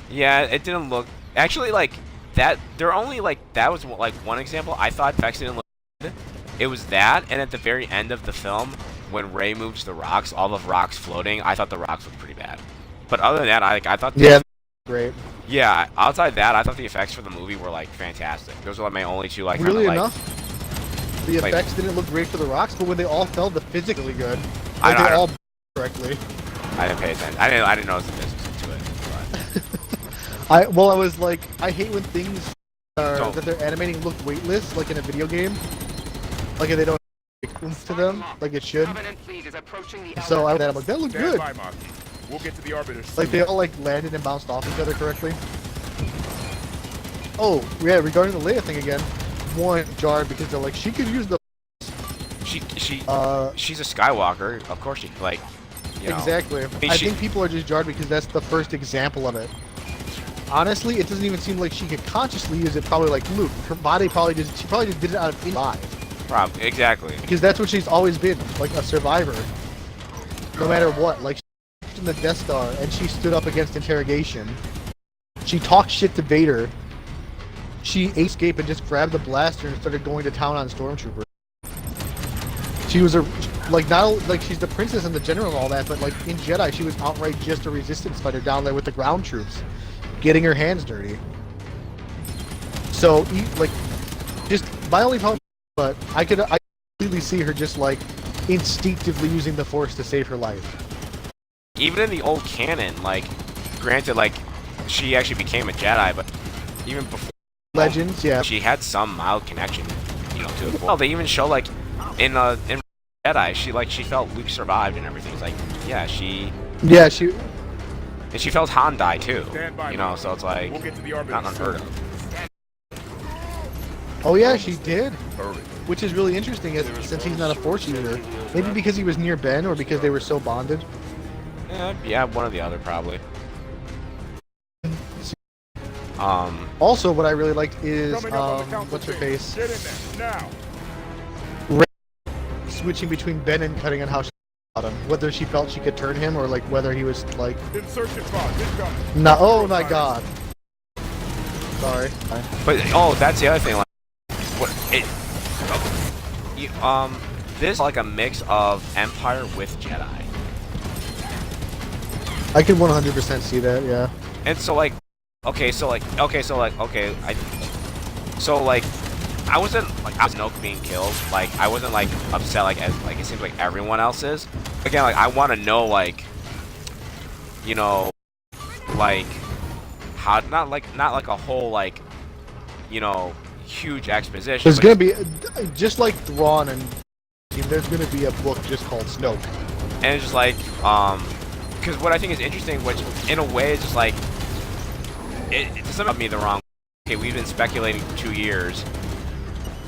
yeah, it didn't look actually like that. There only like that was like one example. I thought effects didn't look good. It was that, and at the very end of the film, when Rey moves the rocks, all the rocks floating, I thought the rocks looked pretty bad. But other than that, I thought Great. yeah, outside that, I thought the effects for the movie were like fantastic. Those were like my only two like Really kinda, like, enough, the effects didn't look great for the rocks, but when they all fell, the physics really good. I Like, know, they I all correctly. I didn't pay attention. I didn't notice the physics to it. I was like, I hate when things Don't. that they're animating look weightless, like in a video game. Like if they don't have oomph to them, like it should. Covenant fleet is approaching the So Elder I'm like, that looked Stand good. by, Marky. We'll get to the arbiter soon. Like they all like landed and bounced off each other correctly. Oh yeah, regarding the Leia thing again, one jarred because they're like she could use the She's a Skywalker, of course she like, you know. exactly. mean, I she- think people are just jarred because that's the first example of it. Honestly, it doesn't even seem like she could consciously use it. Probably like Luke, her body probably just did it out of live Exactly. because that's what she's always been, like a survivor. No matter what, like she in the Death Star and she stood up against interrogation. She talked shit to Vader. She escaped and just grabbed the blaster and started going to town on Stormtrooper. She was not she's the princess and the general and all that, but like in Jedi, she was outright just a resistance fighter down there with the ground troops, getting her hands dirty. So, just my only problem, but I completely see her just like instinctively using the Force to save her life. Even in the old canon, like, granted, like, she actually became a Jedi, but even before Legends, yeah. she had some mild connection, you know, to the Force. Well, they even show like in Jedi, she felt Luke survived and everything. It's like, yeah, she felt Han die too, you know. So it's like We'll get to the not unheard of. Oh yeah, she did. Which is really interesting, since he's not a Force user. Maybe because he was near Ben, or because they were so bonded. Yeah, one or the other probably. Also, what I really liked is what's her face? Get in there now. Switching between Ben and cutting on how she felt him. Whether she felt she could turn him, or like whether he was like. Insertion pod incoming. No, oh my God. Sorry. But that's the other thing. Like, what it? This is like a mix of Empire with Jedi. I can 100% see that. Yeah. And so like, I wasn't like Snoke being killed. Like I wasn't like upset like as like it seems like everyone else is. Again, like I want to know like, you know, like how not like a whole like, you know, huge exposition. There's gonna be just like Thrawn, and there's gonna be a book just called Snoke. And it's just like because what I think is interesting, which in a way is just like it doesn't rub me the wrong. Okay, we've been speculating for 2 years.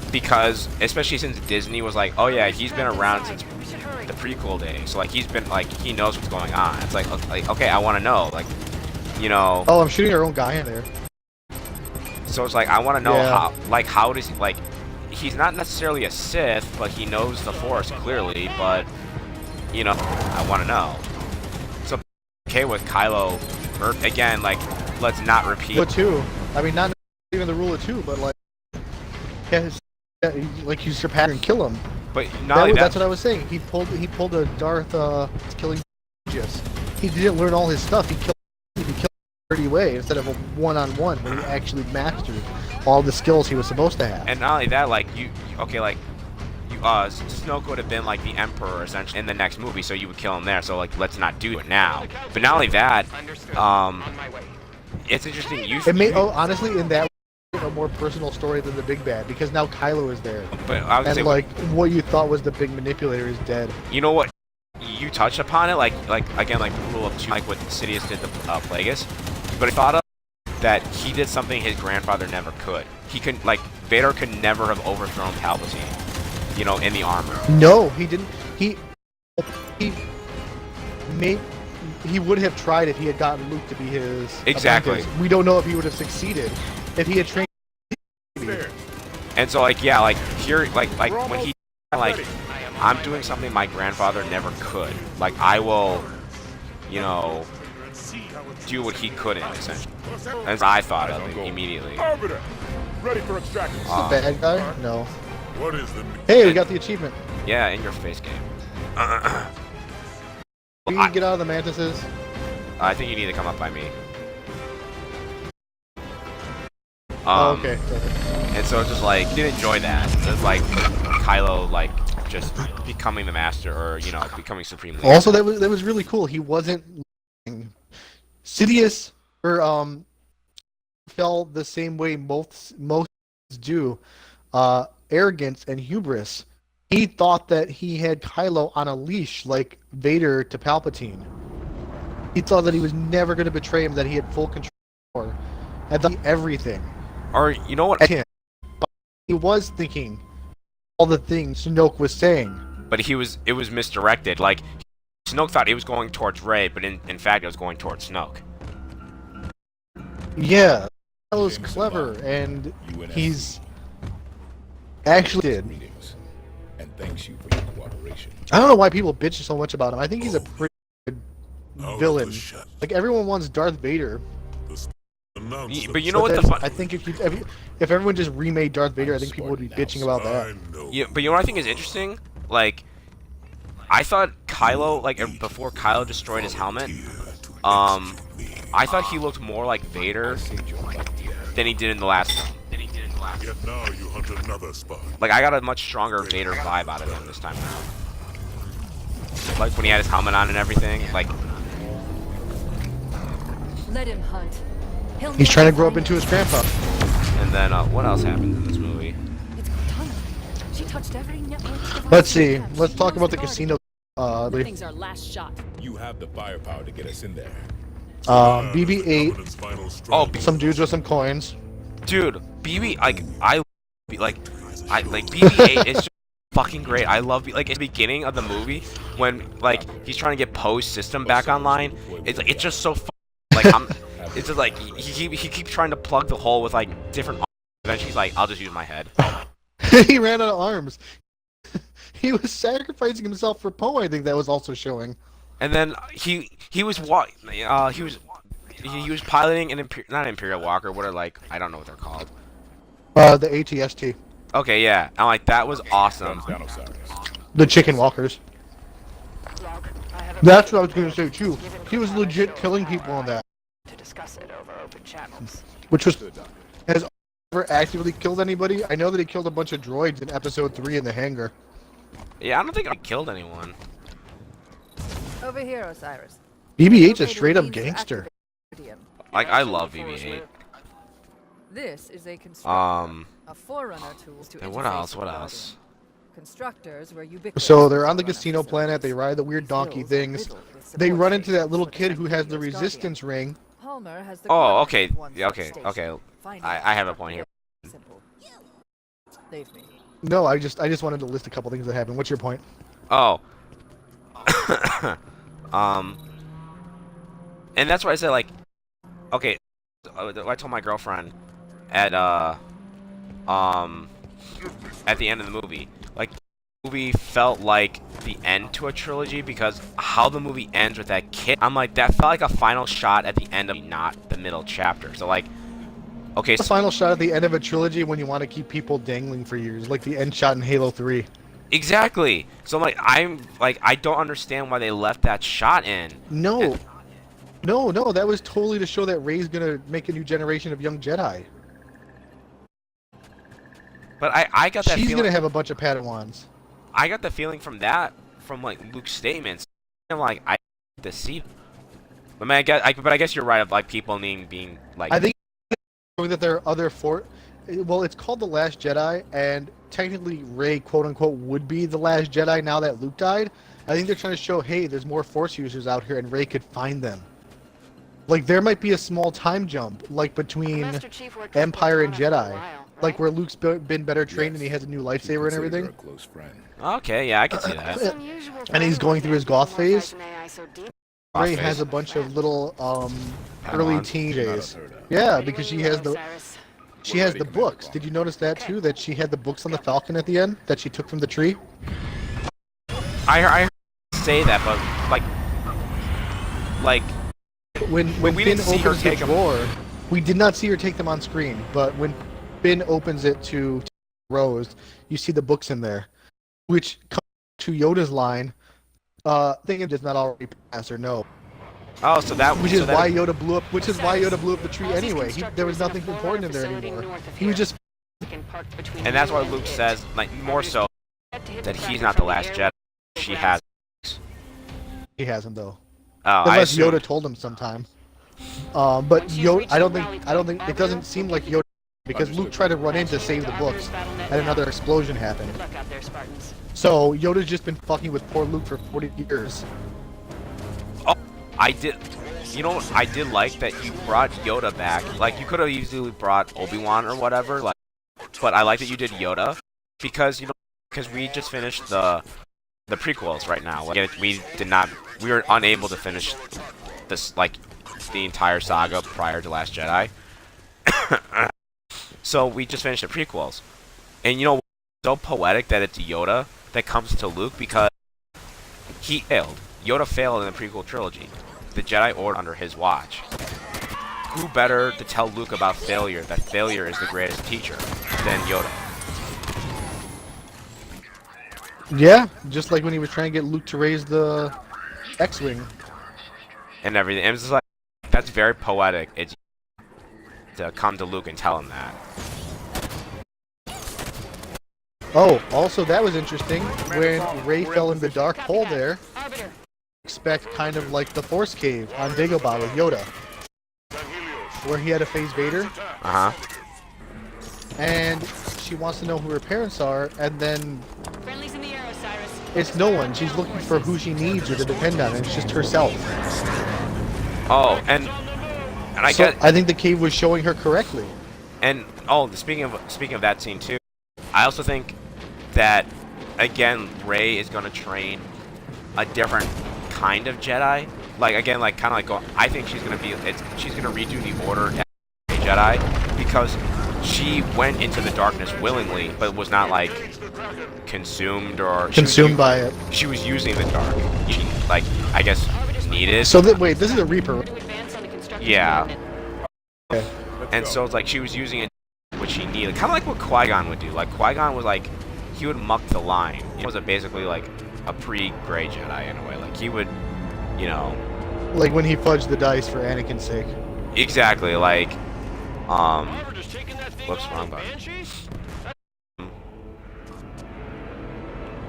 Because, especially since Disney was like, oh yeah, he's been around since the prequel days, so like he's been like he knows what's going on. It's like okay, I want to know, like, you know. Oh, I'm shooting our own guy in there. So it's like I want to know how does he, like, he's not necessarily a Sith, but he knows the Force clearly. But you know, I want to know. So okay with Kylo, again, like let's not repeat. But two, I mean, not even the rule of two, but like. Yeah, like you surpass and kill him. But not that's what I was saying. He pulled a Darth killing just. He didn't learn all his stuff. He killed him a dirty way instead of a one-on-one where he actually mastered all the skills he was supposed to have. And not only that, like Snoke would have been like the Emperor essentially in the next movie, so you would kill him there. So like let's not do it now. But not only that, it's interesting. Honestly, in that. A more personal story than the big bad, because now Kylo is there. But I would say, like what you thought was the big manipulator is dead. You know what? You touched upon it, like again, like the rule of two, like what Sidious did to Plagueis. But I thought of that he did something his grandfather never could. He could, like, Vader could never have overthrown Palpatine. You know, in the armor. No, he didn't. He would have tried if he had gotten Luke to be his exactly. apprentice. We don't know if he would have succeeded if he had trained. And so, like, yeah, like here, like when he, like, I'm doing something my grandfather never could. Like, I will, you know, do what he couldn't, essentially. As I thought of it immediately. Ready for extraction. The bad guy? No. What is the? Hey, we got the achievement. Yeah, in your face game. We can get out of the mantises. I think you need to come up by me. Okay. And so it's just like, did enjoy that. It's like Kylo, like, just becoming the master, or, you know, becoming supreme leader. Also, that was really cool. He wasn't Sidious fell the same way most do, arrogance and hubris. He thought that he had Kylo on a leash, like Vader to Palpatine. He thought that he was never going to betray him, that he had full control, and everything. Or, you know what? But he was thinking all the things Snoke was saying. But it was misdirected. Like, Snoke thought it was going towards Rey, but in fact it was going towards Snoke. Yeah, that was clever, and he's actually did. And thanks you for your cooperation. I don't know why people bitch so much about him. I think he's a pretty good villain. Like, everyone wants Darth Vader. But you know what the that's- fun? I think if everyone just remade Darth Vader, I think people would be bitching about that. Yeah, but you know what I think is interesting? Like, I thought Kylo, like before Kylo destroyed his helmet, I thought he looked more like Vader than he did in the last film. Yet now you hunt another spot. Like, I got a much stronger Vader vibe out of him this time around. Like when he had his helmet on and everything. Like, Let him hunt. He's trying to grow up into his grandpa. and then what else happened in this movie? It's Cortana. She touched every network device Let's we see. have. Let's She talk knows about the guard. casino. Nothing's our last shot. You have the firepower to get us in there. BB-8. Covenant's final Oh, strong Some dudes with some coins. dude, BB, like BB-8 is just fucking great. I love like in the beginning of the movie when like he's trying to get Poe's system back online. It's just so like it's just like he keeps trying to plug the hole with like different. Eventually he's like, I'll just use my head. He ran out of arms. He was sacrificing himself for Poe. I think that was also showing. And then he was piloting an not an Imperial Walker. What are like I don't know what they're called. The ATST. Okay, yeah. I'm like that was awesome. Guns down, Osiris. The chicken walkers. Log, I have a That's what I was gonna say too. He was legit killing people on that, to discuss it over open channels. which was has ever actively killed anybody. I know that he killed a bunch of droids in Episode 3 in the hangar. Yeah, I don't think I killed anyone. Over here, Osiris. BB-8's a Locate straight up means to gangster. activate Iridium. Like I love BB-8. This is a constructor. A forerunner tool to And what interface else? with What Guardian. else? Constructors were ubiquitous. So they're on the Forerunner casino facilities. planet. They ride the weird donkey Skills are things. riddled with They support run into that stations little for the kid who has the Imperial's Guardian. resistance ring. Palmer has the Oh, coordinates okay. of one Yeah, such okay. station. Okay. Find I out have a what point here. Simple. Leave me. No, I just wanted to list a couple things that happened. What's your point? Oh. And that's why I said like, okay, I told my girlfriend at the end of the movie, like, the movie felt like the end to a trilogy because how the movie ends with that kid, I'm like, that felt like a final shot at the end of not the middle chapter. So like, okay, The so final shot at the end of a trilogy when you want to keep people dangling for years, like the end shot in Halo 3. exactly. So I'm like, I don't understand why they left that shot in. No. No, that was totally to show that Rey's gonna make a new generation of young Jedi. But I got that She's feeling. gonna have a bunch of Padawans. I got the feeling from like Luke's statements. I'm like, I deceive. But man, I guess you're right of like people being like. I think that there are other well, it's called The Last Jedi, and technically Rey, quote unquote, would be the last Jedi now that Luke died. I think they're trying to show, hey, there's more Force users out here, and Rey could find them. Like, there might be a small time jump, like, between Master Chief worked with Empire and Cortana for a Jedi. while, Like, right? where Luke's been better trained and he has a new lightsaber and Consider everything. her a close friend. Okay, yeah, I can see that. It's unusual for And he's anyone going to through his be goth immortalized phase. in AI so deep. Rey Face. has a bunch of little, early Padawans. teen Not days. unheard of. Yeah, because she has the Osiris. she has the books. Did you notice that too? That she had the books on the Falcon at the end that she took from the tree. I heard say that, but like When we Finn didn't see her opens the take 'em. drawer, we did not see her take them on screen. But when Finn opens it to Rose, you see the books in there, which comes to Yoda's line. Thing does not already pass or no. oh, so that Which so is that- why Yoda blew up. Which is why Yoda blew up the tree Halsey's anyway. constructor There was is in a nothing forerunner important in there facility anymore. north of He was here. just Parked between and that's why you Luke it. says like more so Had to hit that the he's tracker not the from last air Jedi. She has. he hasn't though. Oh, I Unless assumed. Yoda told him sometime. But Once you've Yoda, reached I don't the think, rally it doesn't seem like Yoda, because Luke tried to run in to save the books, and another explosion happened. Good luck out there, Spartans. So Yoda's just been fucking with poor Luke for 40 years. Oh, I did. You know, I did like that you brought Yoda back. Like you could have easily brought Obi-Wan or whatever. Like, but I like that you did Yoda because because we just finished the prequels right now. Like, we were unable to finish this like the entire saga prior to Last Jedi. So we just finished the prequels, and it's so poetic that it's Yoda that comes to Luke because he failed. Yoda failed in the prequel trilogy. The Jedi Order under his watch. who better to tell Luke about failure, that failure is the greatest teacher, than Yoda? Yeah, just like when he was trying to get Luke to raise the X-wing. And everything. And it's just like, that's very poetic. It's to come to Luke and tell him that. Oh, also that was interesting when Rey fell in the dark hole there. Arbiter. Expect kind of like the Force Cave on Dagobah with Yoda, where he had to face Vader, Uh-huh. and she wants to know who her parents are, and then Friendlies in the air, Osiris. it's no one. She's looking for who she needs or to depend on, and it's just herself. Oh, and I So get, I think the cave was showing her correctly. and oh, speaking of that scene too, I also think that again Rey is gonna train a different kind of Jedi. Like again, like kind of like I think she's gonna redo the Order as a Jedi because she went into the darkness willingly, but was not like consumed or Consumed by it. She was using the dark. She like I guess needed. So wait, this is a Reaper. To advance on the construction Yeah. unit. And so it's like she was using it which she needed. Kind of like what Qui-Gon would do. Like Qui-Gon was like, he would muck the line. He was basically like a pre-Grey Jedi in a way. Like he would, you know. Like when he fudged the dice for Anakin's sake. Exactly, like, whoops, wrong button.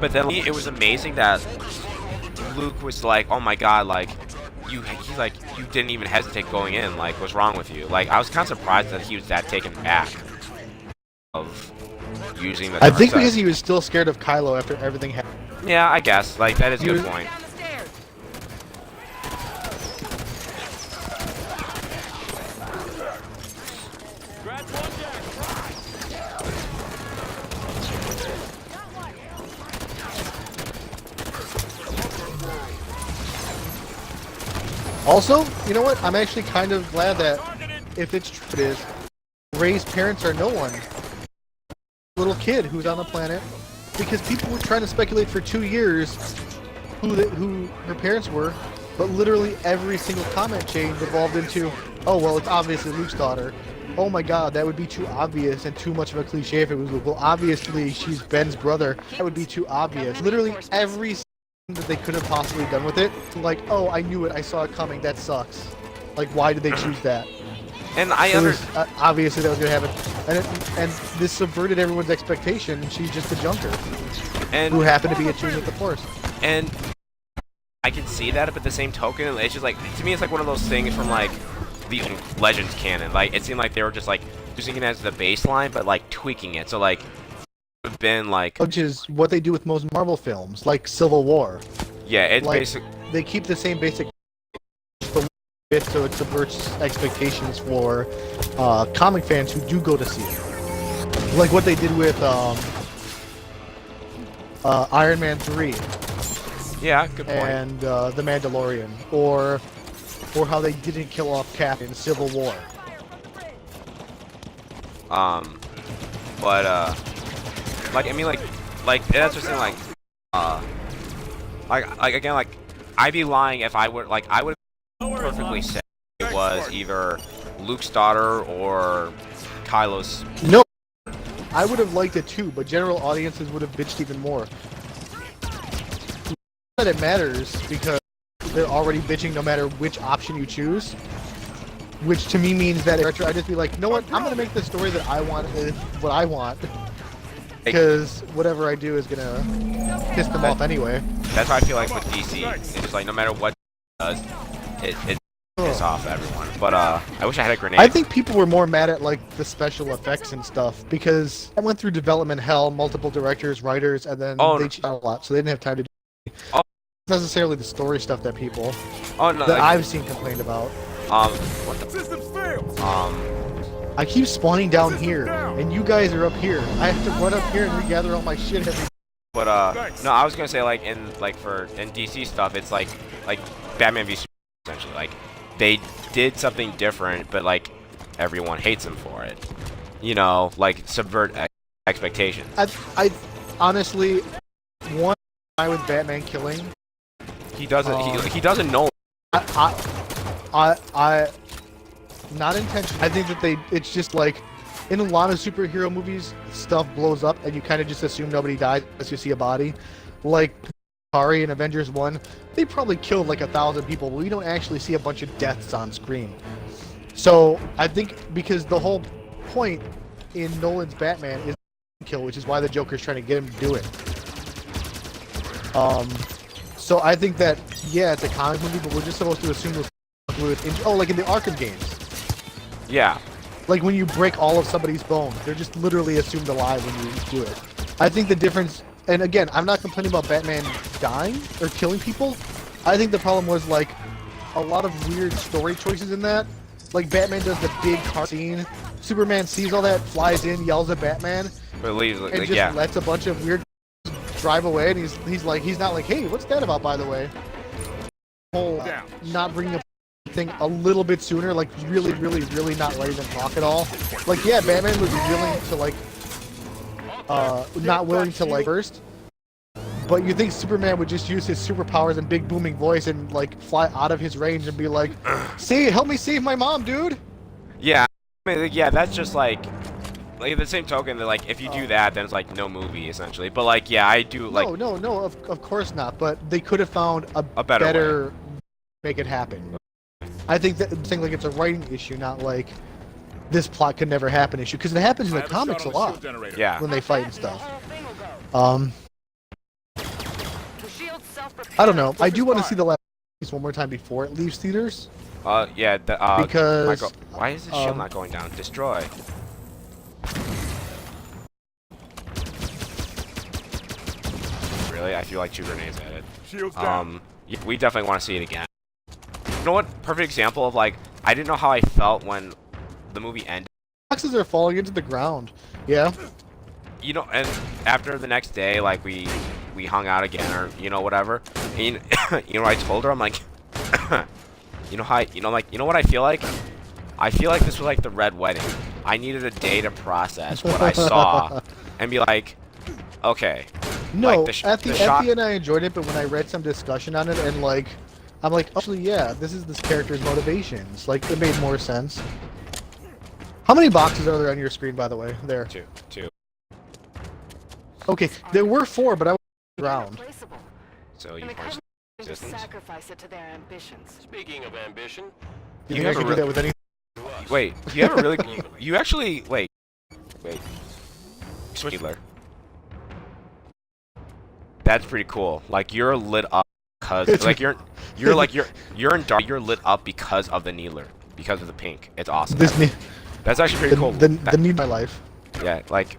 But then it was amazing that Luke was like, oh my god, like, he's like, you didn't even hesitate going in, like, what's wrong with you? Like, I was kind of surprised that he was that taken back of using the I dark think side. because he was still scared of Kylo after everything happened. Yeah, I guess, like, that is a good point. Down the stairs. Also, you know what? I'm actually kind of glad that if it's true, it is. Rey's parents are no one. Little kid who's on the planet, because people were trying to speculate for 2 years who her parents were, but literally every single comment chain evolved into, oh well, it's obviously Luke's daughter. Oh my god, that would be too obvious and too much of a cliche if it was Luke. Well, obviously she's Ben's brother. That would be too obvious. Literally every that they could have possibly done with it, like, oh, I knew it, I saw it coming, that sucks. Like, why did they choose that? And I It was, understand. obviously that was gonna happen, and this subverted everyone's expectation. She's just a junker And who happened to be attuned with the Force. And I can see that, but at the same token, it's just like, to me, it's like one of those things from like the Legends canon. Like, it seemed like they were just like using it as the baseline, but like tweaking it. So like, it would have been like, Which is what they do with most Marvel films, like Civil War. yeah, it's Like, basic. they keep the same basic bit so it subverts expectations for comic fans who do go to see it. Like what they did with Iron Man 3 Yeah, good point. and The Mandalorian, or how they didn't kill off Cap in Civil War. But like I mean, like that's just like again, like I'd be lying if I would I would perfectly say it was either Luke's daughter or Kylo's. No, I would have liked it too, but general audiences would have bitched even more. That it matters because they're already bitching no matter which option you choose. Which to me means that I'd just be like, you know what? I'm gonna make the story that I want is what I want. Because whatever I do is gonna piss them off anyway. That's how I feel like with DC. It's just like no matter what it does, it piss off everyone. But I wish I had a grenade. I think people were more mad at like the special effects and stuff because I went through development hell, multiple directors, writers, and then Oh, they no. changed a lot, so they didn't have time to do Oh. necessarily the story stuff that people Oh no. that Like, I've seen complained about. what the I keep spawning down here, and you guys are up here. I have to run up here and regather all my shit every. But no, I was gonna say like in DC stuff, it's like Batman v Superman essentially. Like they did something different, but like everyone hates them for it. You know, like subvert expectations. I honestly, one guy with Batman killing. He doesn't. He doesn't know. I not intentional. I think that it's just like, in a lot of superhero movies, stuff blows up and you kind of just assume nobody dies unless you see a body. Like, Kari in Avengers 1, they probably killed like 1,000 people, but we don't actually see a bunch of deaths on screen. So, I think because the whole point in Nolan's Batman is kill, which is why the Joker's trying to get him to do it. So I think that, yeah, it's a comic movie, but we're just supposed to assume like in the Arkham games. Yeah. Like when you break all of somebody's bones, they're just literally assumed alive when you do it. I think the difference, and again, I'm not complaining about Batman dying or killing people. I think the problem was like a lot of weird story choices in that. Like Batman does the big car scene, Superman sees all that, flies in, yells at Batman, Believes, and just lets a bunch of weird drive away, and he's not like, hey, what's that about, by the way? Whole not bringing up thing a little bit sooner, like really not letting them talk at all. Like, yeah, Batman was willing to like, not willing to like first, but you think Superman would just use his superpowers and big booming voice and like fly out of his range and be like, "See, help me save my mom, dude." Yeah, I mean, yeah, that's just like the same token that like if you do that, then it's like no movie essentially. But like, yeah, I do like. No, of course not. But they could have found a better better make it happen. I think that thing like it's a writing issue, not like this plot could never happen issue, because it happens in the comics a lot Yeah. when they fight and stuff. The shield's self-repairing. I don't know. I do want to see the last piece one more time before it leaves theaters. Yeah. Because, Michael, why is the shield not going down? Destroy. Really? I feel like 2 grenades at it. Shields down. Yeah, we definitely want to see it again. You know what? Perfect example of like I didn't know how I felt when the movie ended. Boxes are falling into the ground. Yeah. You know, and after the next day, like we hung out again, or you know whatever. And you know what I told her? I'm like, you know what I feel like? I feel like this was like the Red Wedding. I needed a day to process what I saw and be like, okay. No, Like at the end I enjoyed it, but when I read some discussion on it and like, I'm like, actually, yeah, this is this character's motivations. Like, it made more sense. How many boxes are there on your screen, by the way? There. Two. Okay, there were 4, but I was around. Irreplaceable. So you And the punch Kremlin just resistance. sacrifice it to their ambitions. Speaking of ambition, Do You you think I never could do that with any? Wait, you have a really you actually wait. Switchler. That's pretty cool. Like you're lit up because like you're in dark. You're lit up because of the Needler, because of the pink. It's awesome. That's actually pretty cool. The need of my life. Yeah, like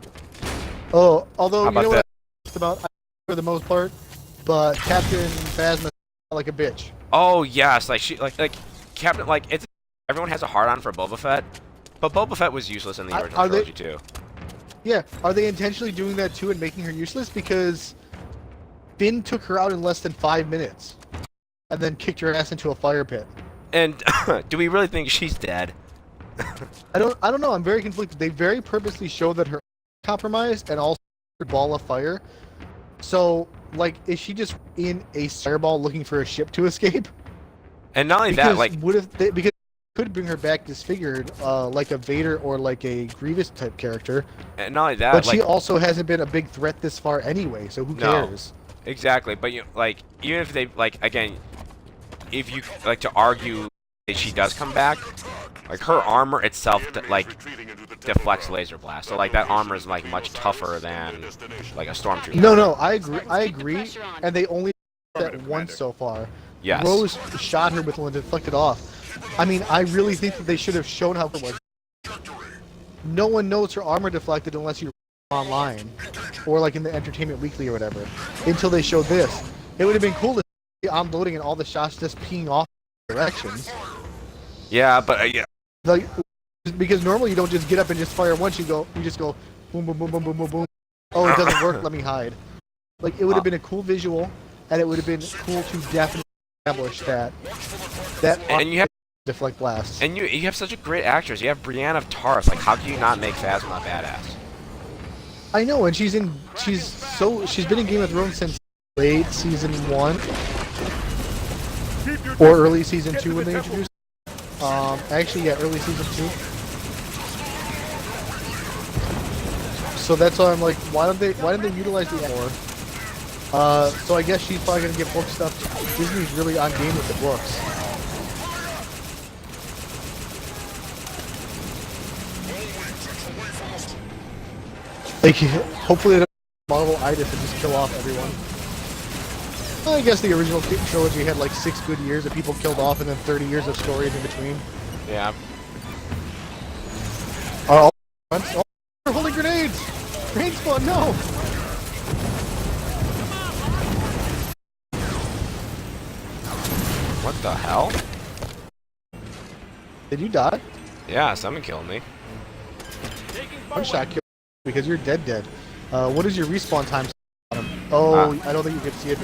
Oh, although How you know about what I'm about for the most part, but Captain Phasma like a bitch. oh yes, like she like Captain like it's everyone has a hard on for Boba Fett, but Boba Fett was useless in the original are they- trilogy too. Yeah, are they intentionally doing that too and making her useless? Because Finn took her out in less than 5 minutes, and then kicked her ass into a fire pit. And do we really think she's dead? I don't know. I'm very conflicted. They very purposely show that her compromised and also her ball of fire. So, like, is she just in a fireball looking for a ship to escape? And not only Because that, like what if they, because they could bring her back disfigured, like a Vader or like a Grievous type character. and not only that, But like she also hasn't been a big threat this far anyway. So who No. cares? exactly. But you like even if they like again, if you like to argue that she does come back, like her armor itself like deflects laser blast. So like that armor is like much tougher than like a stormtrooper. No, I agree. And they only did that once so far. Yes. Rose shot her with one and deflected off. I mean, I really think that they should have shown how it was. No one knows her armor deflected unless you're online, or like in the Entertainment Weekly or whatever. Until they showed this, it would have been cool to see unloading and all the shots just peeing off directions. Yeah, but yeah. Like, because normally you don't just get up and just fire once. You just go boom, boom, boom, boom, boom, boom, boom. Oh, it doesn't work. Let me hide. Like, it would have been a cool visual, and it would have been cool to definitely establish that And you have deflect blasts. and you have such a great actress. You have Brienne of Tarth. Like how can you not make Phasma a badass? I know, and she's been in Game of Thrones since late season 1 or early season 2 when they introduced. Actually, yeah, early season 2. So that's why I'm like, why didn't they utilize the more? So I guess she's probably gonna get book stuff. Disney's really on game with the books. Like, hopefully they don't Marvel Idis and just kill off everyone. Well, I guess the original trilogy had like 6 good years that people killed off and then 30 years of stories in between. Yeah. Are all oh, they're holding grenades! Grenade spawn, no! What the hell? Did you die? Yeah, someone killed me. One shot kill because you're dead. What is your respawn time? Oh, I don't think you can see it.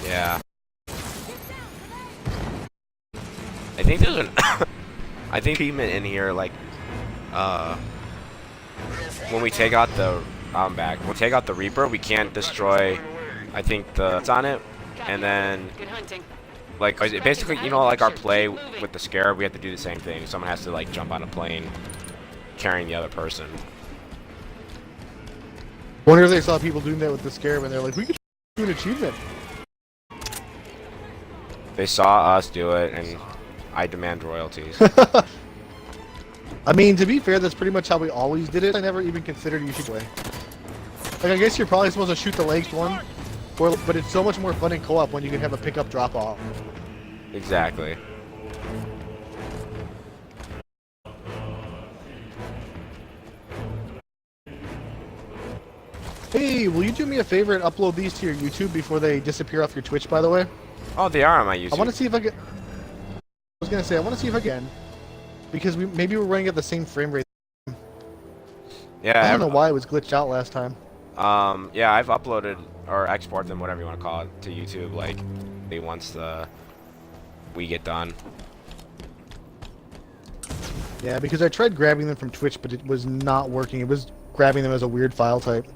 Yeah. I think there's an I think treatment in here, like, when we take out the, I'm back. When we take out the Reaper, we can't destroy, I think, the it's on it, and then, Good hunting. like, basically, you know, like our play with the Scarab, we have to do the same thing. Someone has to, like, jump on a plane carrying the other person. Wonder if they saw people doing that with the Scarab and they're like, we could do an achievement. They saw us do it, and I demand royalties. I mean, to be fair, that's pretty much how we always did it. I never even considered you should play. Like, I guess you're probably supposed to shoot the legs one, but it's so much more fun in co-op when you can have a pickup drop-off. Exactly. Hey, will you do me a favor and upload these to your YouTube before they disappear off your Twitch, by the way? Oh, they are on my YouTube. I want to see if I can... I was going to say, I want to see if I can. Because maybe we're running at the same frame rate. Yeah. I don't know why it was glitched out last time. Yeah, I've uploaded or exported them, whatever you want to call it, to YouTube. Like, once we get done. Yeah, because I tried grabbing them from Twitch, but it was not working. It was grabbing them as a weird file type.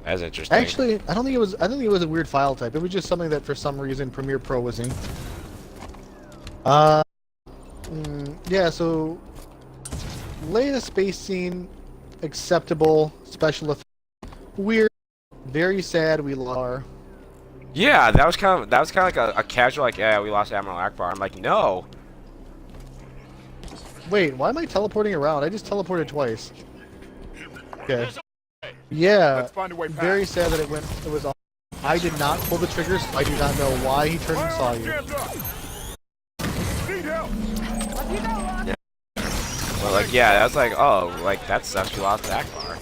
That's interesting. Actually, I don't think it was. I don't think it was a weird file type. It was just something that, for some reason, Premiere Pro was in. Yeah. So, Leia space scene, acceptable. Special effects, weird. Very sad. We lost. Yeah, that was kind of like a casual, like, yeah, we lost Admiral Akbar. I'm like, no. Wait, why am I teleporting around? I just teleported twice. Okay. Yeah. Let's find a way past. Very sad that it was on. I did not pull the triggers. So I do not know why he turned and saw you. Need help. Well, like, yeah, that's like, oh, like, that sucks. We lost Akbar.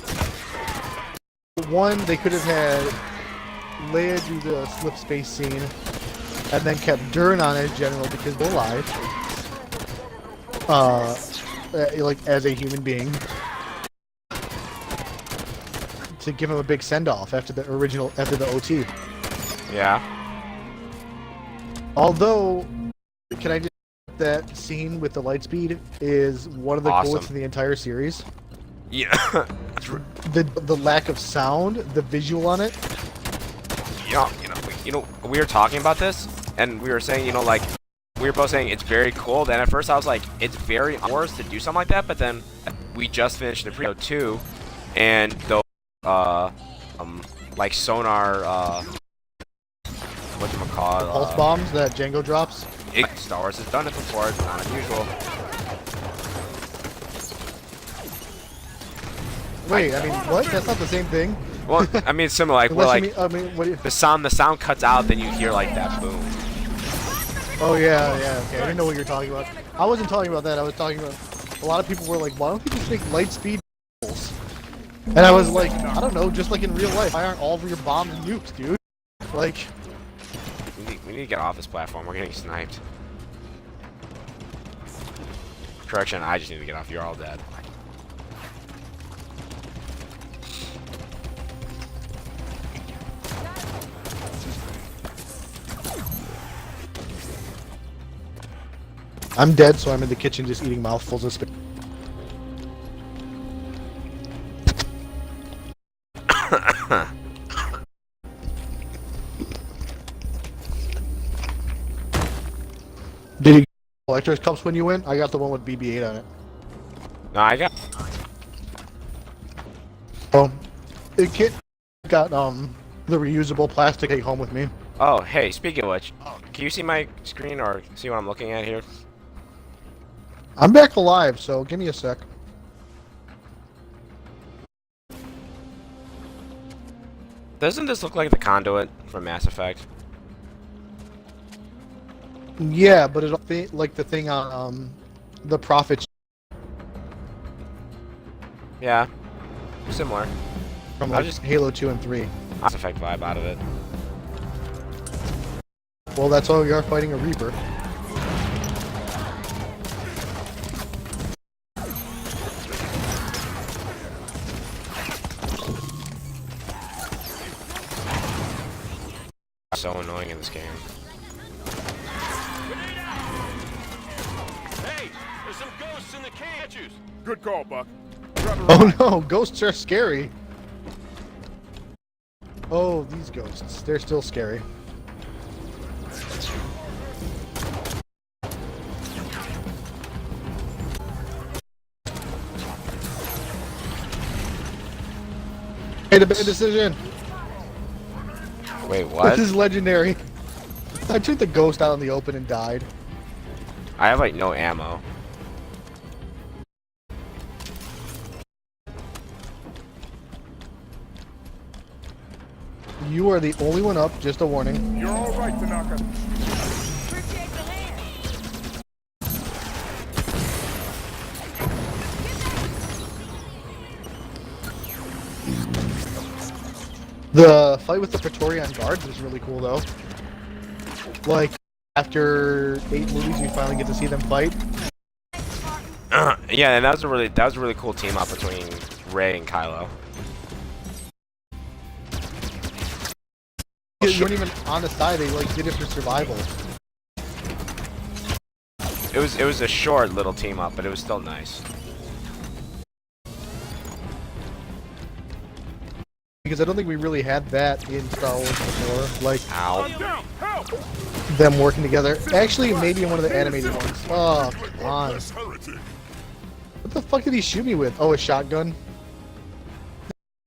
One, they could have had Leia do the slip space scene, and then kept Dern on as general because they're alive. Like, as a human being. To give him a big send-off after the OT. Yeah. Although, can I just that scene with the light speed is one of the Awesome. coolest in the entire series. Yeah. The lack of sound, the visual on it. Yeah, you know, we were talking about this, and we were saying, you know, like, we were both saying it's very cool. Then at first I was like, it's very hours to do something like that. But then we just finished the pre 2, and the like sonar, whatchamacallit, Pulse bombs that Django drops. Star Wars has done it before. It's not unusual. Wait, I mean, what? That's not the same thing. Well, I mean, it's similar. Like, Unless well, you like mean, what do you... the sound cuts out, then you hear like that boom. Oh yeah, okay. I didn't know what you were talking about. I wasn't talking about that. I was talking about a lot of people were like, why don't you just make light speed pulse? And I was like, I don't know, just like in real life, why aren't all of your bombs nukes, dude? Like, We need to get off this platform. We're getting sniped. Correction, I just need to get off. You're all dead. I'm dead, so I'm in the kitchen just eating mouthfuls of spit. Did he Electric cups when you win. I got the one with BB-8 on it. No, I got. Oh, it got the reusable plastic take home with me. Oh, hey, speaking of which, can you see my screen or see what I'm looking at here? I'm back alive, so give me a sec. Doesn't this look like the conduit from Mass Effect? Yeah, but it's like the thing on the Prophet Yeah, similar. from I'll like just- Halo 2 and 3. Mass Effect vibe out of it. Well, that's why we are fighting a Reaper. So annoying in this game. Hey, there's some ghosts in the catches. Good call, Buck. Grab a Oh ride. no, ghosts are scary. Oh, these ghosts. They're still scary. Made a bad decision. Wait, what? This is legendary. I took the ghost out in the open and died. I have like no ammo. You are the only one up, just a warning. You're all right, Tanaka. The fight with the Praetorian Guards was really cool, though. Like, after 8 movies, we finally get to see them fight. Yeah, and that was a really cool team up between Rey and Kylo. You weren't even on the side; they like did it for survival. It was a short little team up, but it was still nice. Because I don't think we really had that in Star Wars before, like Ow. Down! Help! them working together. Actually, maybe in one of the animated ones. Oh, come on! This heretic. What the fuck did he shoot me with? Oh, a shotgun.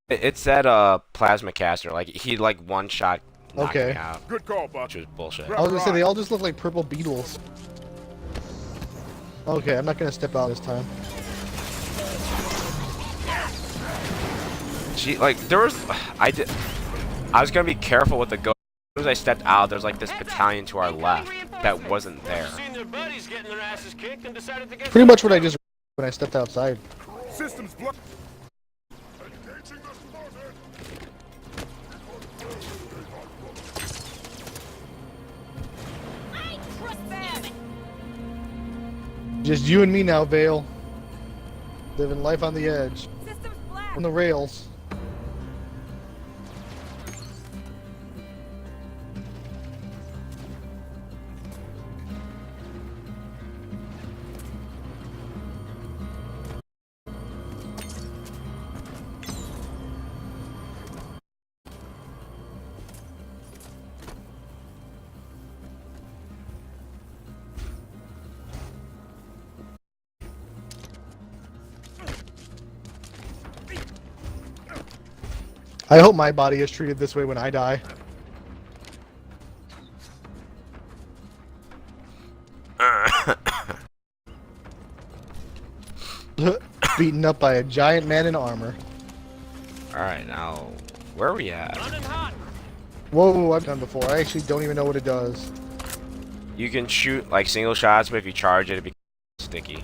It's that plasma caster. Like he like one shot knocked Okay. me out, Good call, Buck. which was bullshit. I was gonna say they all just look like purple beetles. Okay, I'm not gonna step out this time. Like there was, I was gonna be careful with the ghost. As soon as I stepped out, there's like this battalion to our left that wasn't there. Seen their buddies getting their asses kicked and decided to get Pretty much what I just when I stepped outside. Systems block. Engaging the Spartan. Just you and me now, Vale. Living life on the edge. Systems black. On the rails. I hope my body is treated this way when I die. Beaten up by a giant man in armor. All right, now where are we at? running hot. Whoa, I've done before. I actually don't even know what it does. You can shoot like single shots, but if you charge it, it becomes sticky.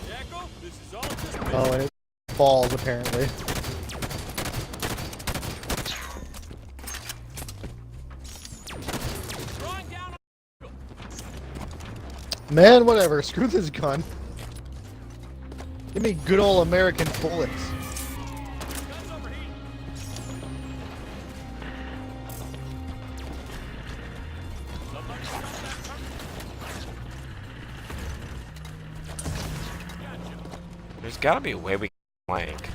Jackal, this is all just Oh, and it falls apparently. drawing down. Man, whatever. Screw this gun. Give me good old American bullets. Guns overheating. Somebody stop that truck. There's gotta be a way we can flank.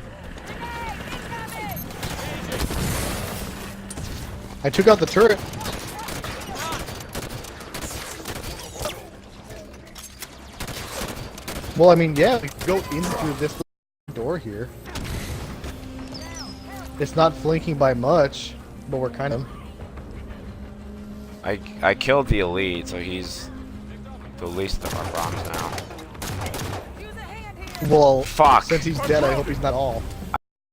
I took out the turret. Well, I mean, yeah, we can go into this door here. It's not flanking by much, but we're kind of. I killed the elite, so he's the least of our problems now. Well, Fuck. since he's dead, I hope he's not all.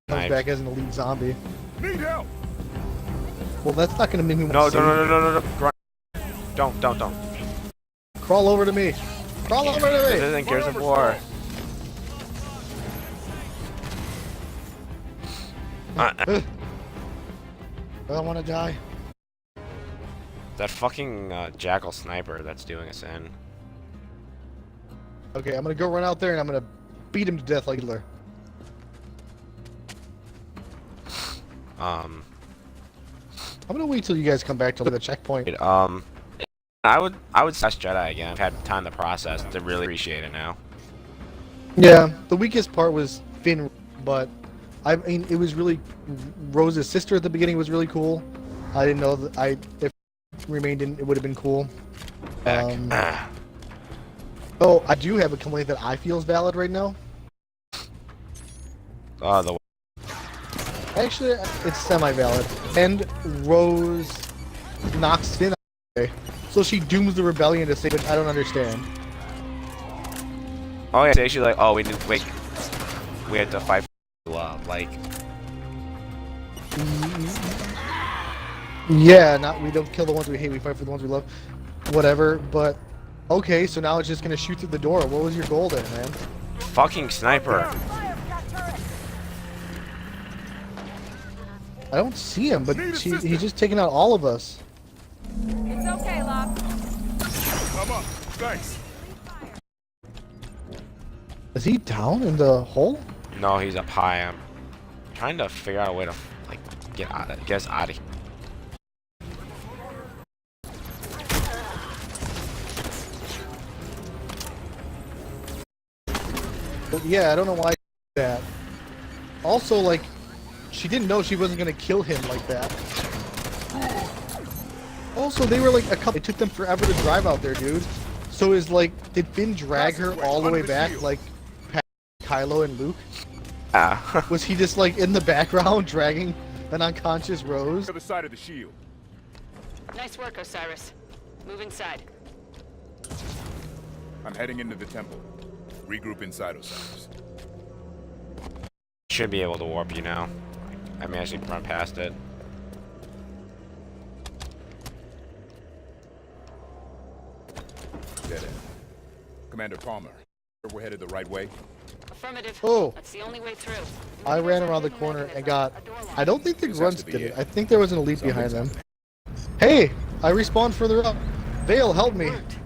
Comes Knife. back as an elite zombie. Need help! Well, that's not gonna make me No, want to no, save no, no, no, no, no. Grunt. Don't. you. Crawl over to me. Crawl over to This me. isn't Gears of War. I don't want to die. That fucking jackal sniper that's doing us in. Okay, I'm gonna go run out there and I'm gonna beat him to death like Hitler. I'm gonna wait till you guys come back to the checkpoint. I would suggest Jedi again. I've had time to process to really appreciate it now. Yeah, the weakest part was Finn, but I mean, it was really Rose's sister at the beginning was really cool. I didn't know that if it remained in, it would have been cool. Oh, I do have a complaint that I feel is valid right now. The Actually, it's semi-valid. And Rose knocks Finn out of the way. So she dooms the rebellion to say, which I don't understand. oh yeah, it's actually like, oh, we had to fight for love, like. Yeah, we don't kill the ones we hate, we fight for the ones we love. Whatever, but okay, so now it's just gonna shoot through the door. What was your goal there, man? Fucking sniper. I don't see him, but he's just taking out all of us. It's okay, Locke. I'm up. Thanks. Is he down in the hole? No, he's up high. I'm trying to figure out a way to like get us out of here. But yeah, I don't know why he did that. Also, like, she didn't know she wasn't gonna kill him like that. Also, they were like a couple. It took them forever to drive out there, dude. So is like, did Finn drag her all the way back, like, past Kylo and Luke? Ah. Was he just like in the background dragging an unconscious Rose? To the side of the shield. Nice work, Osiris. Move inside. I'm heading into the temple. Regroup inside, Osiris. Should be able to warp you now. I managed to run past it. Dead end. Commander Palmer, we're headed the right way. Affirmative. Oh. That's the only way through. I ran around the corner and got. I don't think the grunts did it. I think there was an elite behind them. Hey, I respawned further up. Vale, help me. Worked.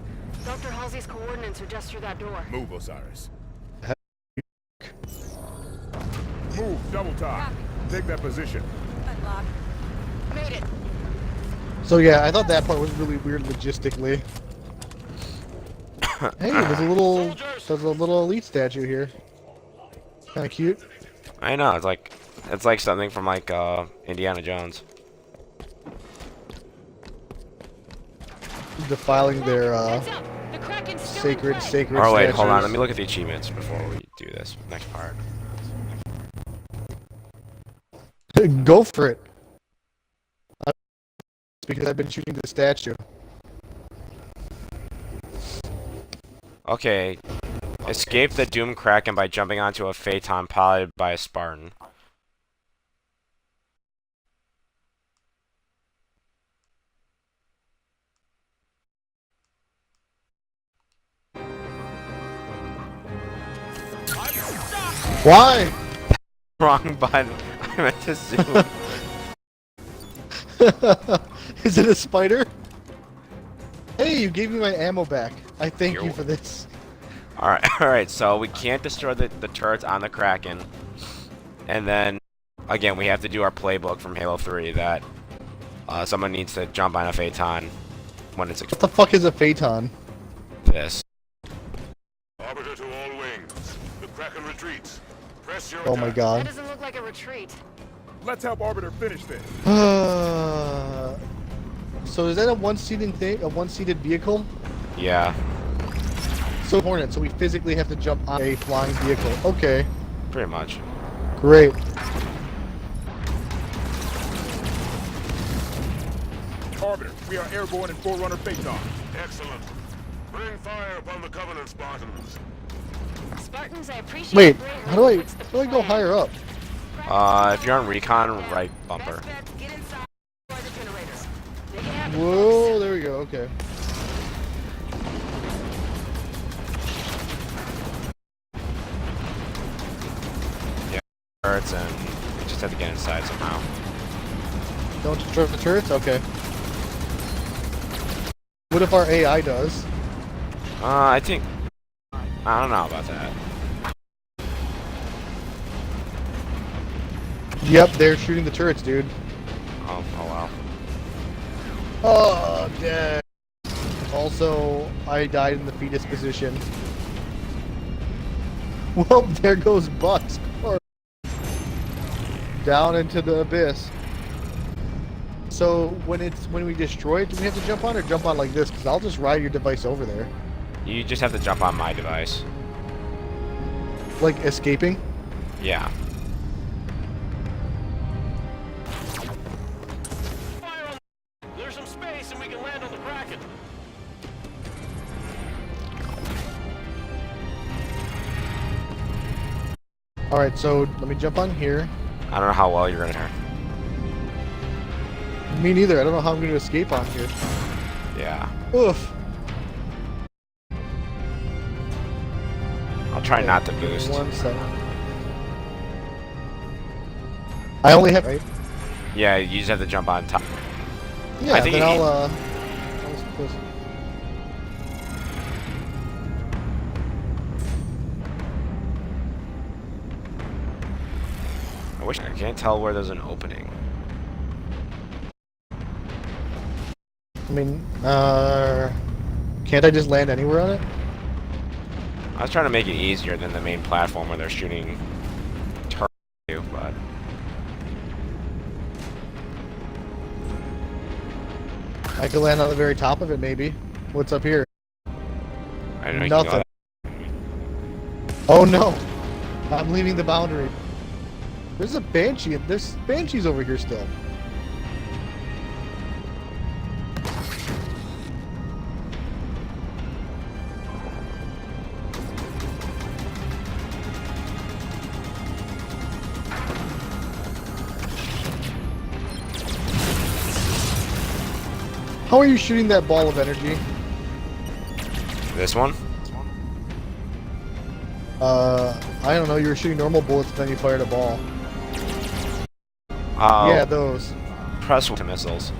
Dr. Halsey's coordinates are just through that door. Move, Osiris. Move, double time. Take that position. Locke. Made it. So yeah, I thought that part was really weird logistically. Hey, there's a little elite statue here. Kind of cute. I know, it's like something from like Indiana Jones. Defiling their Heads up. The Kraken's still in play. sacred Oh wait, statues. hold on. Let me look at the achievements before we do this next part. Go for it. Because I've been shooting the statue. Okay. Escape the Doom Kraken by jumping onto a Phaeton piloted by a Spartan. Why? Wrong button. I meant to zoom. Is it a spider? Hey, you gave me my ammo back. I thank You're you for this. Alright, so we can't destroy the turrets on the Kraken. And then, again, we have to do our playbook from Halo 3 that someone needs to jump on a Phaeton when it's What the fuck is a Phaeton? this. Arbiter to all wings. The Kraken retreats. Press your Oh my attack. That god. doesn't look like a retreat. Let's help Arbiter finish this. So is that a one-seated thing? A one-seated vehicle? Yeah. So Hornet, so we physically have to jump on a flying vehicle. Okay, Pretty much. great. Arbiter, we are airborne in Forerunner face-off. Excellent. Bring fire upon the Covenant Spartans. Spartans, I appreciate Wait, your bravery. how do I What's the go plan? higher up? If you're on recon, right bumper. Best bet, get inside the generator. Make it happen, Whoa, there we go. Okay. Turrets, and you just have to get inside somehow. Don't destroy the turrets? Okay. What if our AI does? I think... I don't know about that. Yep, they're shooting the turrets, dude. Oh wow. Oh, dead. Also, I died in the fetus position. Well, there goes Bucks. Down into the abyss. So when we destroy it, do we have to jump on or jump on like this? Because I'll just ride your device over there. You just have to jump on my device. Like escaping? Yeah. Fire on. There's some space and we can land on the Kraken. Alright, so let me jump on here. I don't know how well you're gonna. Me neither. I don't know how I'm going to escape on here. Yeah. Oof. I'll try not to boost. 1 second. I only have... Right? Yeah, you just have to jump on top. Yeah, I think then you- I'll I wish I can't tell where there's an opening. I mean, can't I just land anywhere on it? I was trying to make it easier than the main platform where they're shooting turrets, but I could land on the very top of it, maybe. What's up here? I don't know. You can go Nothing. Oh no! I'm leaving the boundary. There's a Banshee. There's Banshees over here still. How are you shooting that ball of energy? This one? I don't know. You were shooting normal bullets, then you fired a ball. Yeah, those. Press to missiles.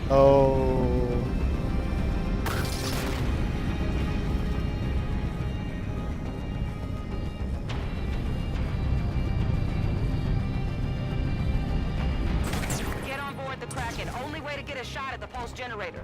Oh. Get on board the Kraken. Only way to get a shot at the pulse generator.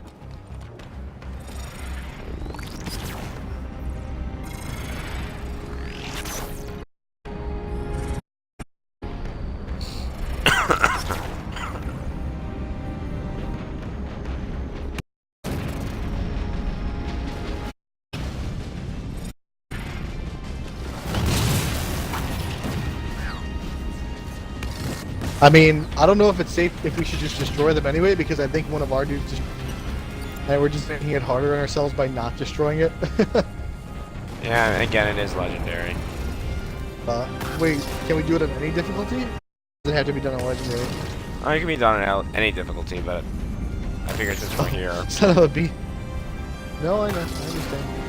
I mean, I don't know if it's safe if we should just destroy them anyway, because I think one of our dudes just... And we're just making it harder on ourselves by not destroying it. Yeah, again, it is legendary. Wait, can we do it on any difficulty? Does it have to be done on legendary? Oh, it can be done at any difficulty, but I figured since we're here. Son of a bee. No, I know. I understand.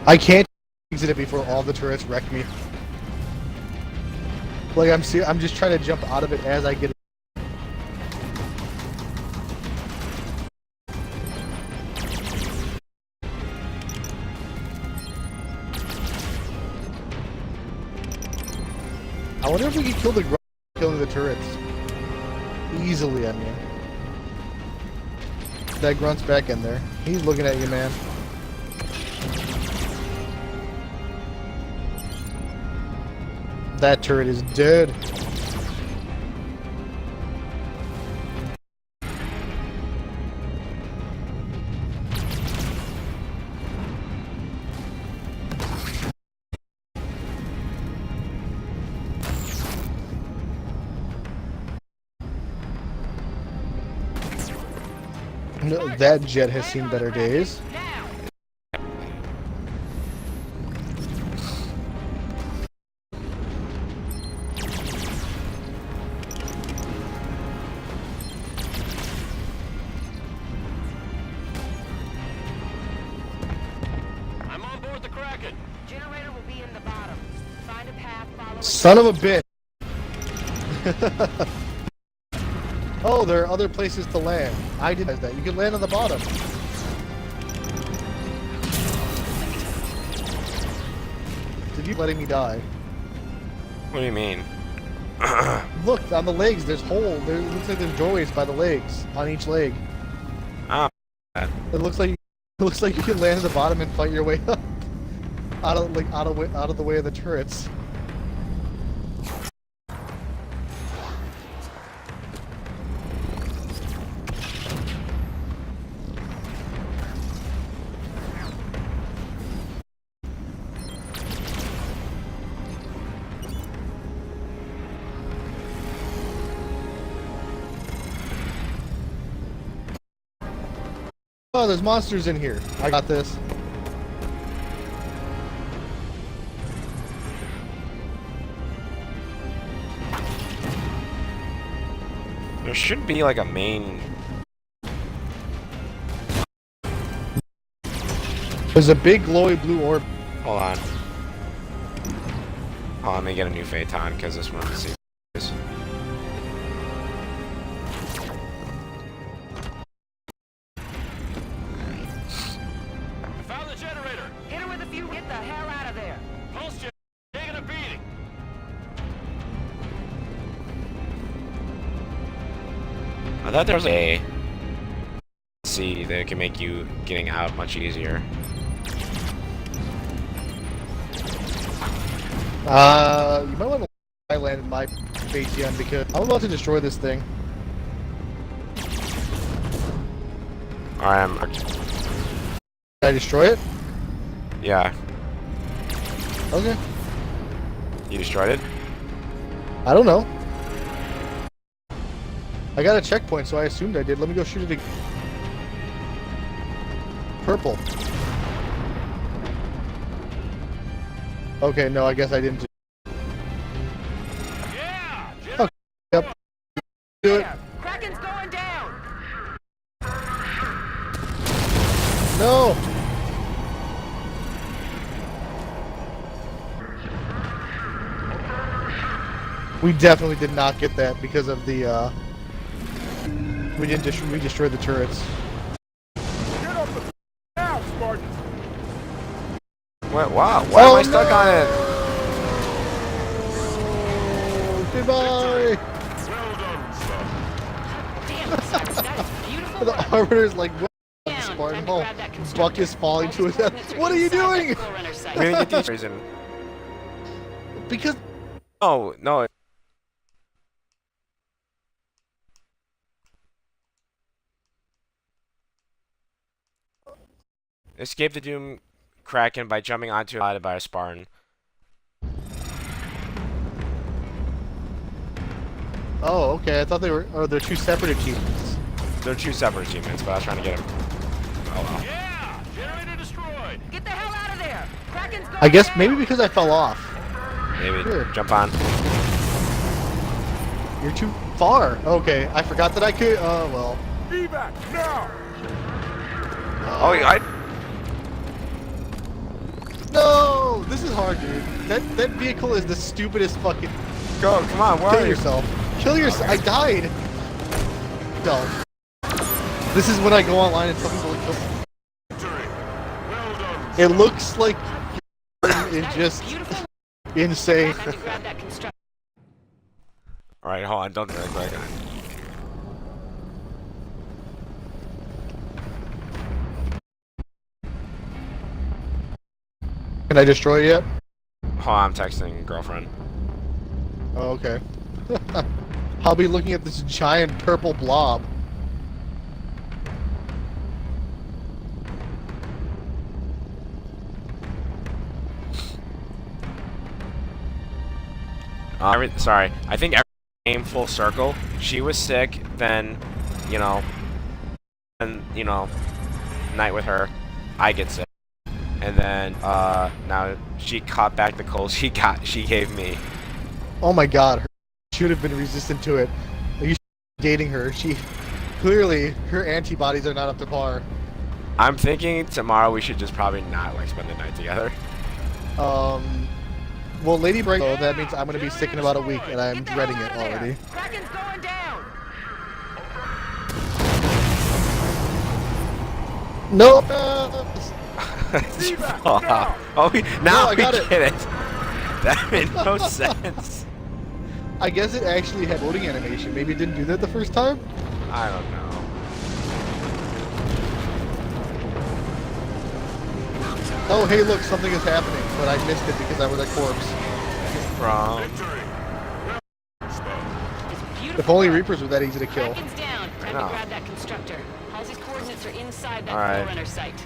I can't exit it before all the turrets wreck me. Like I'm just trying to jump out of it as I get it. wonder if we can kill the grunt killing the turrets. Easily, I mean. That grunt's back in there. He's looking at you, man. That turret is dead. No, that jet has seen better days. I'm on board the Kraken. Generator will be in the bottom. Find a path, follow it. Son of a bitch. Oh, there are other places to land. I didn't know that. You can land on the bottom. Did you letting me die? What do you mean? Look, on the legs, there's hole. There looks like there's doorways by the legs, on each leg. Ah, It looks like you can land at the bottom and fight your way up. Out of the way of the turrets. Oh, there's monsters in here. I got this. there should be like a main. There's a big glowy blue orb. Hold on. Oh, let me get a new Phaeton because this one is. I found the generator. Hit her with a few. Get the hell out of there. Pulse jet taking a beating. I thought there was a see that can make you getting out much easier. You might want to I landed my Phaeton because I'm about to destroy this thing. Alright, Did I destroy it? yeah, Okay. you destroyed it? I don't know. I got a checkpoint, so I assumed I did. Let me go shoot it again. Purple. Okay, no, I guess I didn't. Yeah. Oh, yep. Do it. Kraken's going down. No. We definitely did not get that because of the. We destroyed the turrets. Get up the now, Spartans! What? Wow, why am I stuck on it? Goodbye. Well done, son. Damn, Osiris, that is beautiful. The arbiter's like, what? Down. Spartan. Time to Oh, grab that constructor. Buck is falling to his death. Coordinates What are you inside doing? that Forerunner site. We didn't get these reason. Because Oh no. Escape the Doom Kraken by jumping onto it by a Spartan. oh, okay. I thought they were. Oh, they're two separate achievements. They're two separate achievements, but I was trying to get them. Oh well. Yeah. Generator destroyed. Get the hell out of there. Kraken's going I guess down. maybe because I fell off. Maybe Here. jump on. You're too far. Okay, I forgot that I could. Oh well. Evac, now! Oh, I. No, this is hard, dude. That vehicle is the stupidest fucking. Go, come on, where Kill are you? yourself. Kill yourself. I died. Don't. This is when I go online and tell people to kill. Victory. Well done. It looks like it's That is just beautiful. insane. Time to grab that constructor. Alright, hold on, don't do that quick. Can I destroy it yet? Hold on, I'm texting girlfriend. Oh, okay. I'll be looking at this giant purple blob. Sorry, I think everything came full circle. She was sick, then, you know, night with her, I get sick, and then now she caught back the cold she gave me. Oh my god, her should have been resistant to it. You should be dating her. She clearly her antibodies are not up to par. I'm thinking tomorrow we should just probably not like spend the night together. Well, Lady Break, though, that means I'm gonna be sick in about a week, and I'm dreading it already. Kraken's going down. No. Now I got we it. get it. That made no sense. I guess it actually had loading animation. Maybe it didn't do that the first time. I don't know. Oh, hey, look, something is happening, but I missed it because I was a corpse. From If only Reapers were that easy to kill. Kraken's down. Time know. to grab that constructor. Halsey's coordinates are inside that Alright. Forerunner site.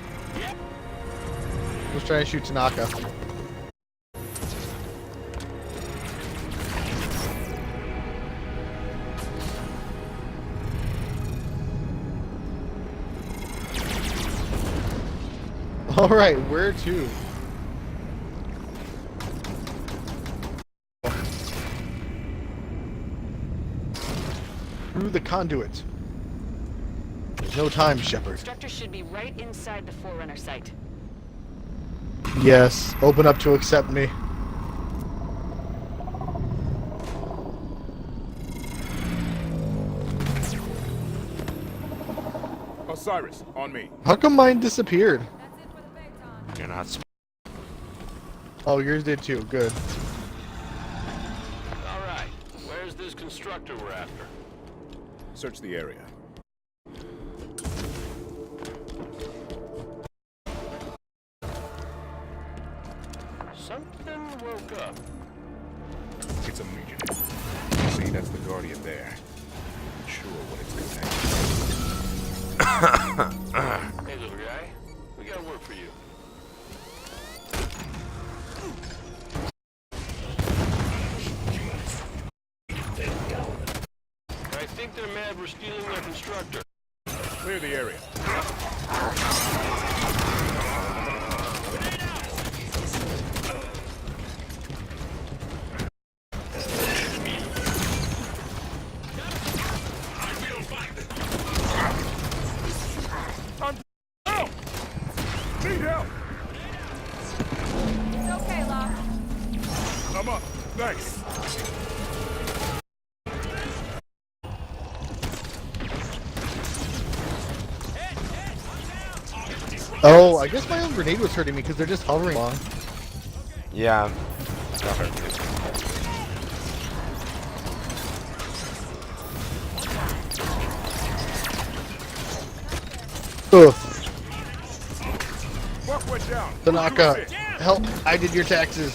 Let's try and shoot Tanaka. Alright, where to? Through the conduit. There's no time, Shepard. Constructor should be right inside the Forerunner site. Yes, open up to accept me. Osiris, on me. How come mine disappeared? you're not. Oh, yours did too. Good. All right. Where's this constructor we're after? Search the area. Something woke up. It's a Legionnaire. See, that's the Guardian there. Not sure what it's connected. Hey, little guy. We got work for you. I think they're mad we're stealing their constructor. Clear the area. Need help! It's okay, Locke. I'm up. Thanks. Oh, I guess my own grenade was hurting me because they're just hovering long. Yeah. That hurt me. Ugh. Buck went down. Tanaka, help! I did your taxes.